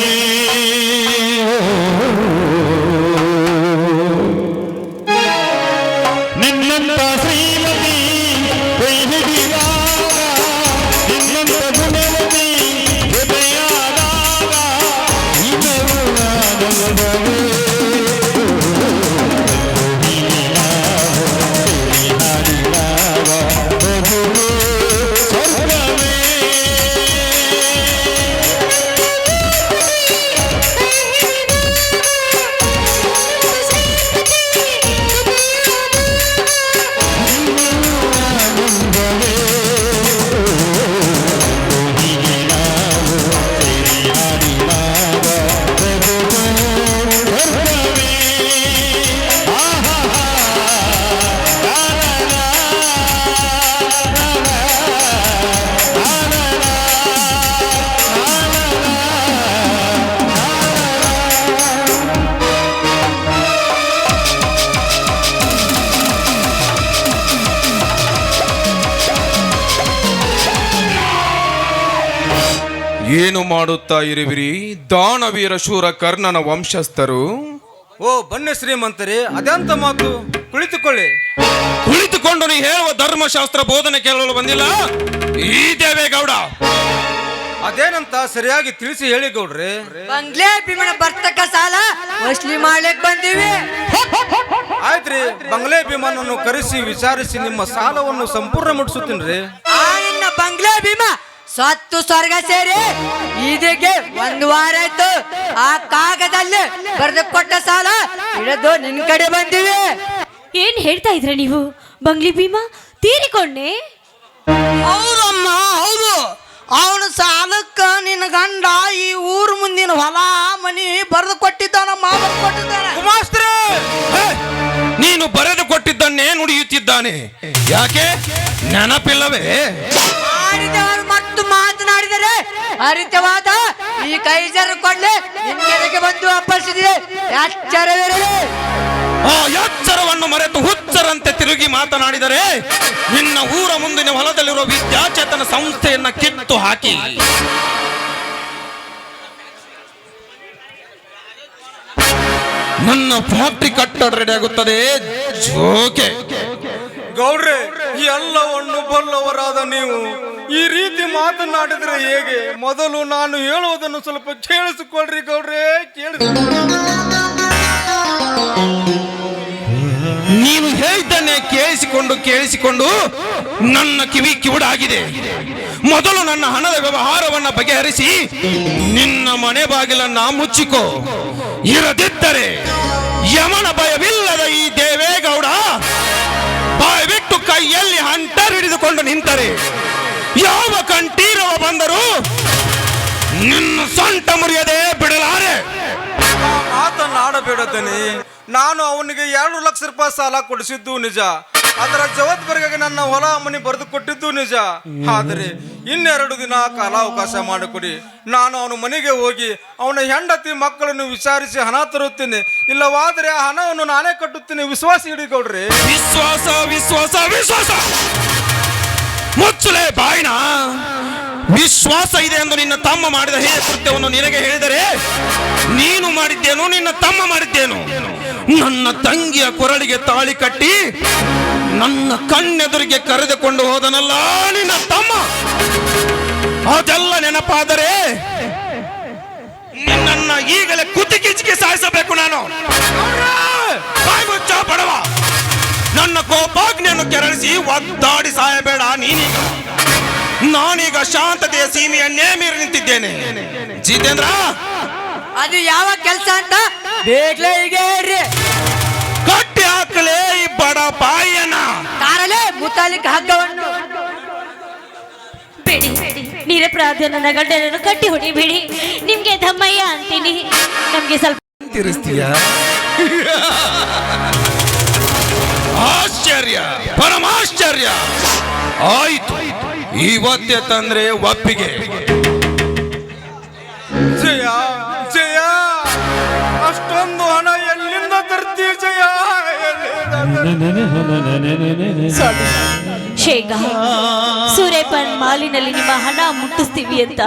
ಏನು ಮಾಡುತ್ತಾ ಇರುವಿರಿ ದಾನವೀರ ಶೂರ ಕರ್ಣನ ವಂಶಸ್ಥರು? ಓ ಬನ್ನಿ ಶ್ರೀಮಂತರೇ, ಅದೆಂತ ಮಾತು, ಕುಳಿತುಕೊಳ್ಳಿ. ಕುಳಿತುಕೊಂಡು ನೀ ಹೇಳುವ ಧರ್ಮಶಾಸ್ತ್ರ ಬೋಧನೆ ಕೇಳಲು ಬಂದಿಲ್ಲ ಈ ದೇವೇಗೌಡ. ಅದೇನಂತ ಸರಿಯಾಗಿ ತಿಳಿಸಿ ಹೇಳಿ ಗೌಡ್ರೆ. ಬಂಗ್ಲೆ ಭೀಮನ ಬರ್ತಕ್ಕ ಸಾಲ ವಸೂಲಿ ಮಾಡ್ಲಿಕ್ ಬಂದೀವಿ. ಆಯ್ತ್ರಿ, ಬಂಗ್ಲೆ ಭೀಮನನ್ನು ಕರೆಸಿ ವಿಚಾರಿಸಿ ನಿಮ್ಮ ಸಾಲವನ್ನು ಸಂಪೂರ್ಣ ಮುಟ್ಟಿಸುತ್ತೀನ್ರಿ. ಆ ನಿನ್ನ ಬಂಗ್ಲೆ ಭೀಮ ಸತ್ತು ಸ್ವರ್ಗ ಸೇರಿ ಇದಕ್ಕೆ 1 ವಾರ ಆಯ್ತು. ಆ ಕಾಗದಲ್ಲಿ ಬರೆದು ಕೊಟ್ಟ ಸಾಲ ಹಿಡಿದು ನಿನ್ ಕಡೆ ಬಂದಿವಿ. ಏನ್ ಹೇಳ್ತಾ ಇದ್ರ ನೀವು? ಬಂಗ್ಲಿ ಭೀಮಾ ತೀರಿಕೊಂಡೆ? ಹೌದಮ್ಮ, ಹೌದು. ಅವನ ಸಾಲಕ್ಕ ನಿನ್ನ ಗಂಡ ಈ ಊರು ಮುಂದಿನ ಹೊಲ ಮನಿ ಬರೆದು ಕೊಟ್ಟಿದ್ದಾನಮ್ಮ, ಬರೆದು ಕೊಟ್ಟಿದ್ದಾನೆ. ಗುಮಾಸ್ತ್ರೆ, ನೀನು ಬರೆದು ಕೊಟ್ಟಿದ್ದನ್ನೇ ನುಡಿಯುತ್ತಿದ್ದಾನೆ. ಯಾಕೆ ನೆನಪಿಲ್ಲವೇ? ಮಾಡಿದವರು ಮತ್ತು ಮಾತನಾಡಿದರೆ ಹರಿತವಾದ ಈ ಕೈ ಜರಕೊಂಡೆ ನಿನ್ನೆಡೆಗೆ ಬಂದು ಅಪ್ಪಳಿಸಿದೆ. ಎಚ್ಚರವಿರಲಿ. ಆ ಎಚ್ಚರವನ್ನು ಮರೆತು ಹುಚ್ಚರಂತೆ ತಿರುಗಿ ಮಾತನಾಡಿದರೆ ನಿನ್ನ ಊರ ಮುಂದಿನ ಹೊಲದಲ್ಲಿರುವ ವಿದ್ಯಾಚೇತನ ಸಂಸ್ಥೆಯನ್ನ ಕಿತ್ತು ಹಾಕಿ ನನ್ನ ಫ್ಯಾಕ್ಟರಿ ಕಟ್ಟಡ ರೆಡಿ ಆಗುತ್ತದೆ. ಜೋಕೆ ಗೌಡ್ರೆ, ಈ ಎಲ್ಲವನ್ನು ಬಲ್ಲವರಾದ ನೀವು ಈ ರೀತಿ ಮಾತನಾಡಿದ್ರೆ ಹೇಗೆ? ಮೊದಲು ನಾನು ಹೇಳುವುದನ್ನು ಸ್ವಲ್ಪ ಕೇಳಿಸಿಕೊಳ್ಳ್ರಿ ಗೌಡ್ರೆ, ನೀನು ಹೇಳಿದ್ದನ್ನೇ ಕೇಳಿಸಿಕೊಂಡು ನನ್ನ ಕಿವಿ ಕಿವುಡಾಗಿದೆ. ಮೊದಲು ನನ್ನ ಹಣದ ವ್ಯವಹಾರವನ್ನ ಬಗೆಹರಿಸಿ ನಿನ್ನ ಮನೆ ಬಾಗಿಲನ್ನ ಮುಚ್ಚಿಕೋ. ಇರದಿದ್ದರೆ ಯಮನ ಭಯವಿಲ್ಲದ ಈ ದೇವೇಗೌಡ ಬಾಯಿ ಬಿಟ್ಟು ಕೈಯಲ್ಲಿ ಹಂಟರ್ ಹಿಡಿದುಕೊಂಡು ನಿಂತರೆ ಯಾವ ಕಂಠೀರವ ಬಂದರೂ ನಿನ್ನ ಸೊಂಟ ಮುರಿಯದೆ ಬಿಡಲಾರೆ. ಮಾತನಾಡಬೇಡದನಿ. ನಾನು ಅವನಿಗೆ 2 ಲಕ್ಷ ರೂಪಾಯಿ ಸಾಲ ಕೊಡಿಸಿದ್ದು ನಿಜ. ಅದರ ಜವಾಬ್ದಾರಿಗಾಗಿ ನನ್ನ ಹೊಲ ಮನೆ ಬರೆದು ಕೊಟ್ಟಿದ್ದು ನಿಜ. ಆದರೆ 2 ದಿನ ಕಾಲಾವಕಾಶ ಮಾಡಿಕೊಡಿ. ನಾನು ಅವನ ಮನೆಗೆ ಹೋಗಿ ಅವನ ಹೆಂಡತಿ ಮಕ್ಕಳನ್ನು ವಿಚಾರಿಸಿ ಹಣ ತರುತ್ತೇನೆ. ಇಲ್ಲವಾದರೆ ಆ ಹಣವನ್ನು ನಾನೇ ಕಟ್ಟುತ್ತೇನೆ. ವಿಶ್ವಾಸ ಹಿಡಿಗೌಡ್ರಿ. ವಿಶ್ವಾಸ ವಿಶ್ವಾಸ ವಿಶ್ವಾಸ ಮುಚ್ಚಲೇ ಬಾಯಿನ. ವಿಶ್ವಾಸ ಇದೆ ಎಂದು ನಿನ್ನ ತಮ್ಮ ಮಾಡಿದ ಹೇಯ ಕೃತ್ಯವನ್ನು ನಿನಗೆ ಹೇಳಿದರೆ ನೀನು ಮಾಡಿದ್ದೇನು, ನಿನ್ನ ತಮ್ಮ ಮಾಡಿದ್ದೇನು? ನನ್ನ ತಂಗಿಯ ಕೊರಳಿಗೆ ತಾಳಿ ಕಟ್ಟಿ ನನ್ನ ಕಣ್ಣೆದುರಿಗೆ ಕರೆದುಕೊಂಡು ಹೋದನಲ್ಲ ನಿನ್ನ ತಮ್ಮ. ಅದೆಲ್ಲ ನೆನಪಾದರೆ ನಿನ್ನನ್ನ ಈಗಲೇ ಕುತ್ತಿಕಿಚ್ಚಿಗೆ ಸಾಯಿಸಬೇಕು ನಾನು. ಬಾಯ್ಗುಚ್ಚ ಬಡವ, ನನ್ನ ಕೋಪಾಗ್ನಿಯನ್ನು ಕೆರಳಿಸಿ ಒದ್ದಾಡಿ ಸಾಯಬೇಡ ನೀನೀಗ. ನಾನೀಗ ಶಾಂತತೆಯ ಸೀಮೆಯನ್ನೇ ಮೀರಿ ನಿಂತಿದ್ದೇನೆ. ಜಿತೇಂದ್ರ, ಅದು ಯಾವ ಕೆಲಸ ಅಂತ ಬೇಗ್ಲೇ ಹೀಗೆ ಇರ್ರಿ. ಕಟ್ಟಿ ಹಾಕಲೇ ಈ ಬಡ ಬಾಯಿಯನ್ನ. ತಾರಲೇ ಮುತಾಲಿಕ್ ಹಗ್ಗವನ್ನು. ಬೇಡಿ, ನಿರಪರಾಧ ನನ್ನ ಗಂಡನನ್ನು ಕಟ್ಟಿ ಹೊಡಿಬೇಡಿ. ನಿಮ್ಗೆ ಧಮ್ಮಯ್ಯ ಅಂತೀನಿ, ನಮ್ಗೆ ಸ್ವಲ್ಪ ತಿರ್ಸ್ತೀಯ? ಆಶ್ಚರ್ಯ, ಪರಮಾಶ್ಚರ್ಯ. ಆಯ್ತು, ಇವತ್ತೇ ತಂದ್ರೆ ಒಪ್ಪಿಗೆ. ಜಯ ಜಯ, ಅಷ್ಟೊಂದು ಹಣ ಎಲ್ಲಿಂದ ತರ್ತೀಯ ಜಯ? ಶೇಖ, ಸೂರ್ಯಪಾನ್ ಮಾಲಿನಲ್ಲಿ ನಿಮ್ಮ ಹಣ ಮುಟ್ಟಿಸ್ತೀವಿ ಅಂತ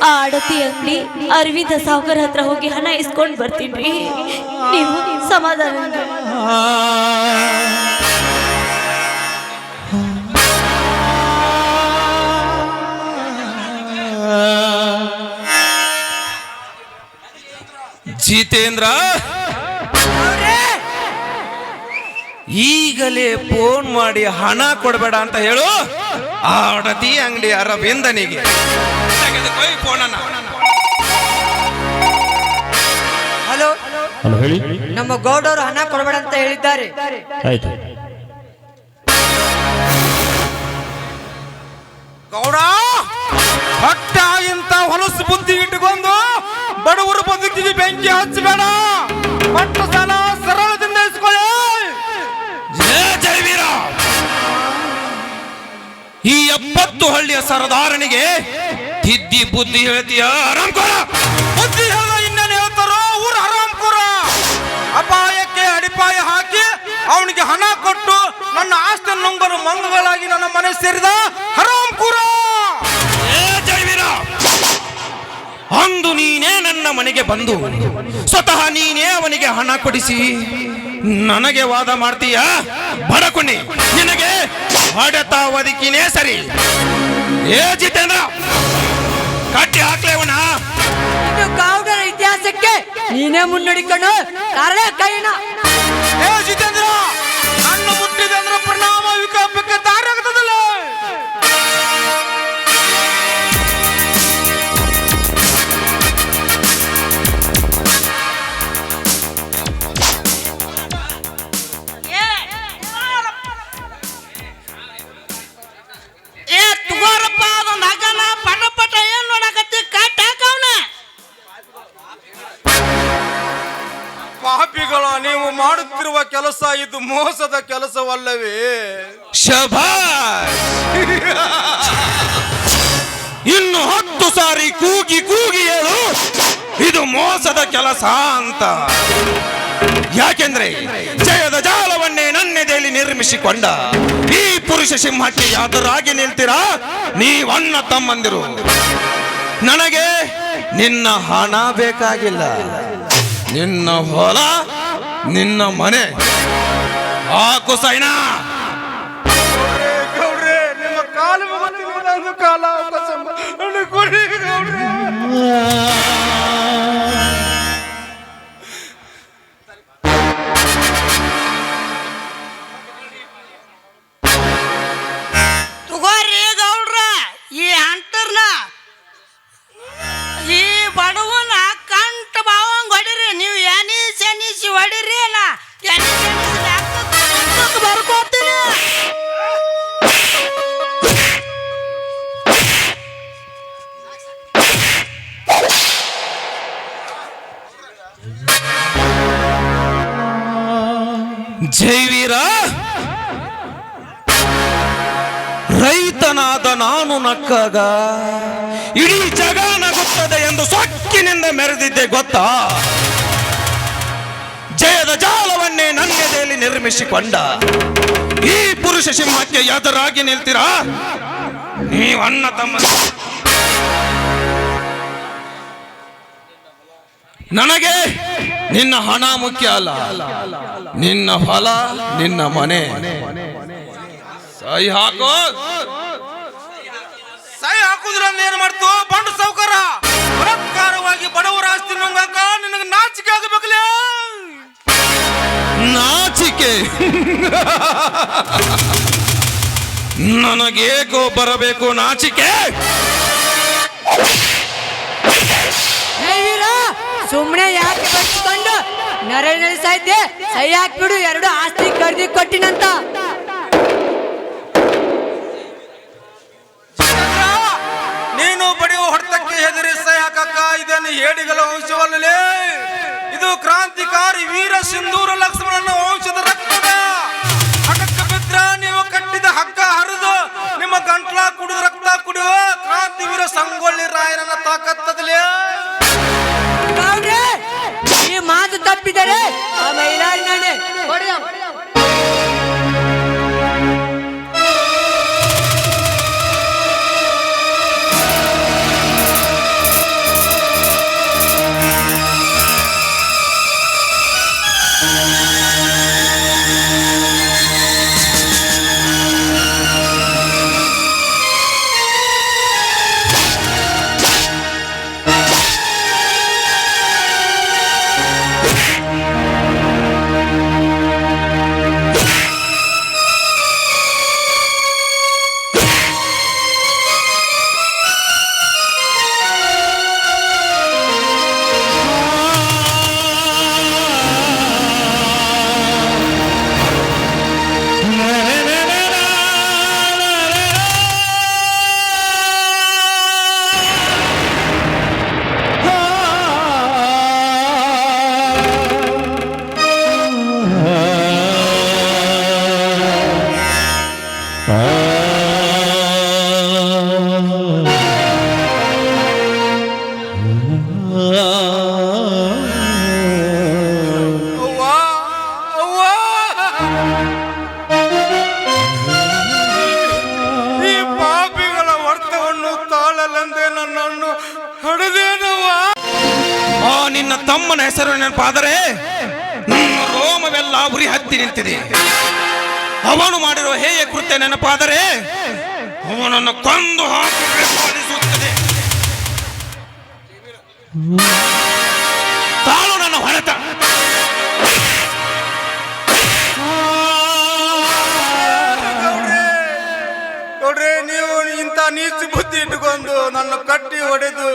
ಆ ಅಡತಿ ಅಂಗಡಿ ಅರವಿಂದ ಸಾವುಕಾರ ಹತ್ರ ಹೋಗಿ ಹಣ ಇಸ್ಕೊಂಡ್ ಬರ್ತೀನಿ. ನೀವು ಸಮಾಧಾನ. ಜಿತೇಂದ್ರ, ಈಗಲೇ ಫೋನ್ ಮಾಡಿ ಹಣ ಕೊಡಬೇಡ ಅಂತ ಹೇಳು ಆ ಅಡತಿ ಅಂಗಡಿ ಅರವಿಂದನಿಗೆ. ಹಲೋ, ಹಲೋ ಹೇಳಿ. ನಮ್ಮ ಗೌಡವರು ಹಣ ಕೊಡಬೇಡ ಅಂತ ಹೇಳಿದ್ದಾರೆ. ಆಯ್ತು. ಗೌಡ, ಭಕ್ತ ಇಂತ ಹೊಲಸು ಬುದ್ಧಿ ಇಟ್ಟುಕೊಂಡು ಬಡವರ ಬದುಕಿಗೆ ಬೆಂಕಿ ಹಚ್ಚಬೇಡ. ಪಟ್ಟು ಸಾಲ ಸರಳದಿಂದ ಇಸ್ಕೊಳ್ಳಿ. ಜಯವೀರ, ಈ 70 ಹಳ್ಳಿಯ ಸರದಾರನಿಗೆ ತಿದ್ದಿ ಬುದ್ಧಿ ಹೇಳ್ತೀಯ? ಆರಾಮ್ಕೋರ ಬುದ್ಧಿ ಹೇಳ, ಇನ್ನೇನು ಹೇಳ್ತಾರೋ? ಊರ ಹರಾಮ್ಕೋರ. ಅಪಾಯಕ್ಕೆ ಅಡಿಪಾಯ ಹಾಕಿ ಅವನಿಗೆ ಹಣ ಕೊಟ್ಟು ನನ್ನ ಆಸ್ತಿ ನುಂಗಲು ಮಂಗಗಳಾಗಿ ನನ್ನ ಮನೆ ಸೇರಿದ ಹರಾಮ್ಕೋರ. ಜಯವೀರ, ಮನೆಗೆ ಬಂದು ಸ್ವತಃ ನೀನೇ ಅವನಿಗೆ ಹಣ ಕೊಡಿಸಿ ನನಗೆ ವಾದ ಮಾಡ್ತೀಯ? ಬಡಕುಣಿ, ನಿನಗೆ ಹೊಡೆತ ಒದಕಿನೇ ಸರಿ. ಏ ಜಿತೇಂದ್ರ, ಕಟ್ಟಿ ಹಾಕ್ಲೇವಣ. ಇದು ಗೌಡರ ಇತಿಹಾಸಕ್ಕೆ ನೀನೇ ಮುನ್ನಡಿಕೊಂಡು ಕಾರಣ ಕೈನ. ಏ ಜಿತೇಂದ್ರ, ನನ್ನ ಮುಟ್ಟಿದೆ ಅಂದ್ರೆ ಪರಿಣಾಮ ವಿಕೋಪಕ್ಕೆ ದಾರಿ ಆಗ್ತದಲ್ಲ. ಏ ತುಗೋರಪ್ಪ, ಅದೊಂದು ಹಗ್ಗನ ಪಟ ಪಟ ಏನ್ ನೋಡಕತ್ತಿ? ಕಟ್ಟಿ ಹಾಕವ್ನ. ಪಾಪಿಗಳ, ನೀವು ಮಾಡುತ್ತಿರುವ ಕೆಲಸ ಇದು ಮೋಸದ ಕೆಲಸವಲ್ಲವೇ? ಶಭಾಷ್! ಇನ್ನು 10 ಸಾರಿ ಕೂಗಿ ಕೂಗಿ ಹೇಳು ಇದು ಮೋಸದ ಕೆಲಸ ಅಂತ. ಯಾಕೆಂದ್ರೆ ಜಯದ ಜಾಲವನ್ನೇ ನನ್ನೆದೆಯಲ್ಲಿ ನಿರ್ಮಿಸಿಕೊಂಡ ಈ ಪುರುಷ ಸಿಂಹಕ್ಕೆ ಯಾದರಾಗಿ ನಿಲ್ತೀರಾ ನೀವಣ್ಣ ತಮ್ಮಂದಿರು. ನನಗೆ ನಿನ್ನ ಹಣ ಬೇಕಾಗಿಲ್ಲ, ನಿನ್ನ ಹೊಲ, ನಿನ್ನ ಮನೆ. ಹಾಕು ಸೈನ. ಗೌಡ್ರೆ, ನಿಮ್ಮ ಕಾಲು ಮುಗಿದು ಕಾಲ ಅವಕಾಶ ಕೊಡಿ ಗೌಡ್ರೆ. ತುಗೋರಿ ಗೌಡ್ರ, ಈ ಹಂಟರ್ನ ಈ ಬಡವನ ಕಂಠ ಭಾವಂಗ್ ಹೊಡಿರಿ. ನೀವು ಎನಿಸಿ ಹೊಡಿರಿ. ನಾ ಬರ್ಕೋತೀನಿ. ಜೈವೀರ, ರೈತನಾದ ನಾನು ನಕ್ಕಾಗ ಇಡೀ ಜಗ ನಗುತ್ತದೆ ಎಂದು ಸೊಕ್ಕಿನಿಂದ ಮೆರೆದಿದ್ದೆ ಗೊತ್ತಾ? ಜಯದ ಜಾಲವನ್ನೇ ನನ್ನೆದೆಯಲ್ಲಿ ನಿರ್ಮಿಸಿಕೊಂಡ ಈ ಪುರುಷ ಸಿಂಹಕ್ಕೆ ಎದುರಾಗಿ ನಿಲ್ತೀರಾ ನೀವು ಅಣ್ಣ ತಮ್ಮ. ನನಗೆ ನಿನ್ನ ಹಣ ಮುಖ್ಯ ಅಲ್ಲ, ನಿನ್ನ ಹೊಲ, ನಿನ್ನ ಮನೆ. ಸಹಿ ಹಾಕೋ. ಸಹಿ ಹಾಕುದ್ರ ಏನ್ ಮಾಡ್ತು? ಬಂಡ ಸಾವುಕಾರ ಬಲಾತ್ಕಾರವಾಗಿ ಬಡವರ ಆಸ್ತಿ ನುಂಗಾಕ ನಿನಗೆ ನಾಚಿಕೆ ಆಗಬೇಕಲೇ. ನಾಚಿಕೆ ನನಗೇಕೋ ಬರಬೇಕು ನಾಚಿಕೆ. ಸುಮ್ಮನೆ ಯಾಕೆ ಬರ್ಸ್ಕೊಂಡು ನರೇಂದ್ರ ಸಾಧ್ಯ ಸೈ ಹಾಕ್ಬಿಡು. 2 ಆಸ್ತಿ ಖರೀದಿ ಕೊಟ್ಟಿನಂತ. ನೀನು ಬಡಿಯುವ ಹೊಡೆತಕ್ಕೆ ಹೆದರಿ ಸಹಿ ಹಾಕಕ್ಕ ಇದನ್ನು ಹೇಡಿಗಳ ವಂಶವಲ್ಲಲೇ. ಇದು ಕ್ರಾಂತಿಕಾರಿ ವೀರ ಸಿಂಧೂರ ಲಕ್ಷ್ಮಣನ ವಂಶದ ರಕ್ತದ. ಹಠಕ್ಕೆ ಬಿದ್ರ ನೀವು ಕಟ್ಟಿದ ಹಗ್ಗ ಹರಿದು ನಿಮ್ಮ ಗಂಟ್ಲ ಕುಡಿದು ರಕ್ತ ಕುಡಿಯುವ ಕ್ರಾಂತಿ ವೀರ ಸಂಗೊಳ್ಳಿ ರಾಯರನ್ನ ತಾಕತ್ತದಲೇ. ಈ ಮಾತು ತಪ್ಪಿದರೆ ಆ ಮೈಲಾರಿ ನಾನೇ ಹೊಡೆದ. ನನ್ನನ್ನು ಹಡದೇನವ್ವ. ಆ ನಿನ್ನ ತಮ್ಮನ ಹೆಸರು ನೆನಪಾದರೆ ನನ್ನ ರೋಮವೆಲ್ಲ ಉರಿ ಹತ್ತಿ ನಿಂತಿದೆ. ಅವನು ಮಾಡಿರುವ ಹೇಯ ಕೃತ್ಯ ನೆನಪಾದರೆ ಅವನನ್ನು ಕೊಂದು ಹಾಕಬೇಕು ಅನಿಸುತ್ತದೆ. ತಾಳು ನನ್ನ ಹೊಡೆತ. ನೋಡ್ರಿ, ನೀವು ಇಂಥ ನೀಚ ಬುದ್ಧಿ ಇಟ್ಟುಕೊಂಡು ನನ್ನ ಕಟ್ಟಿ ಹೊಡೆದು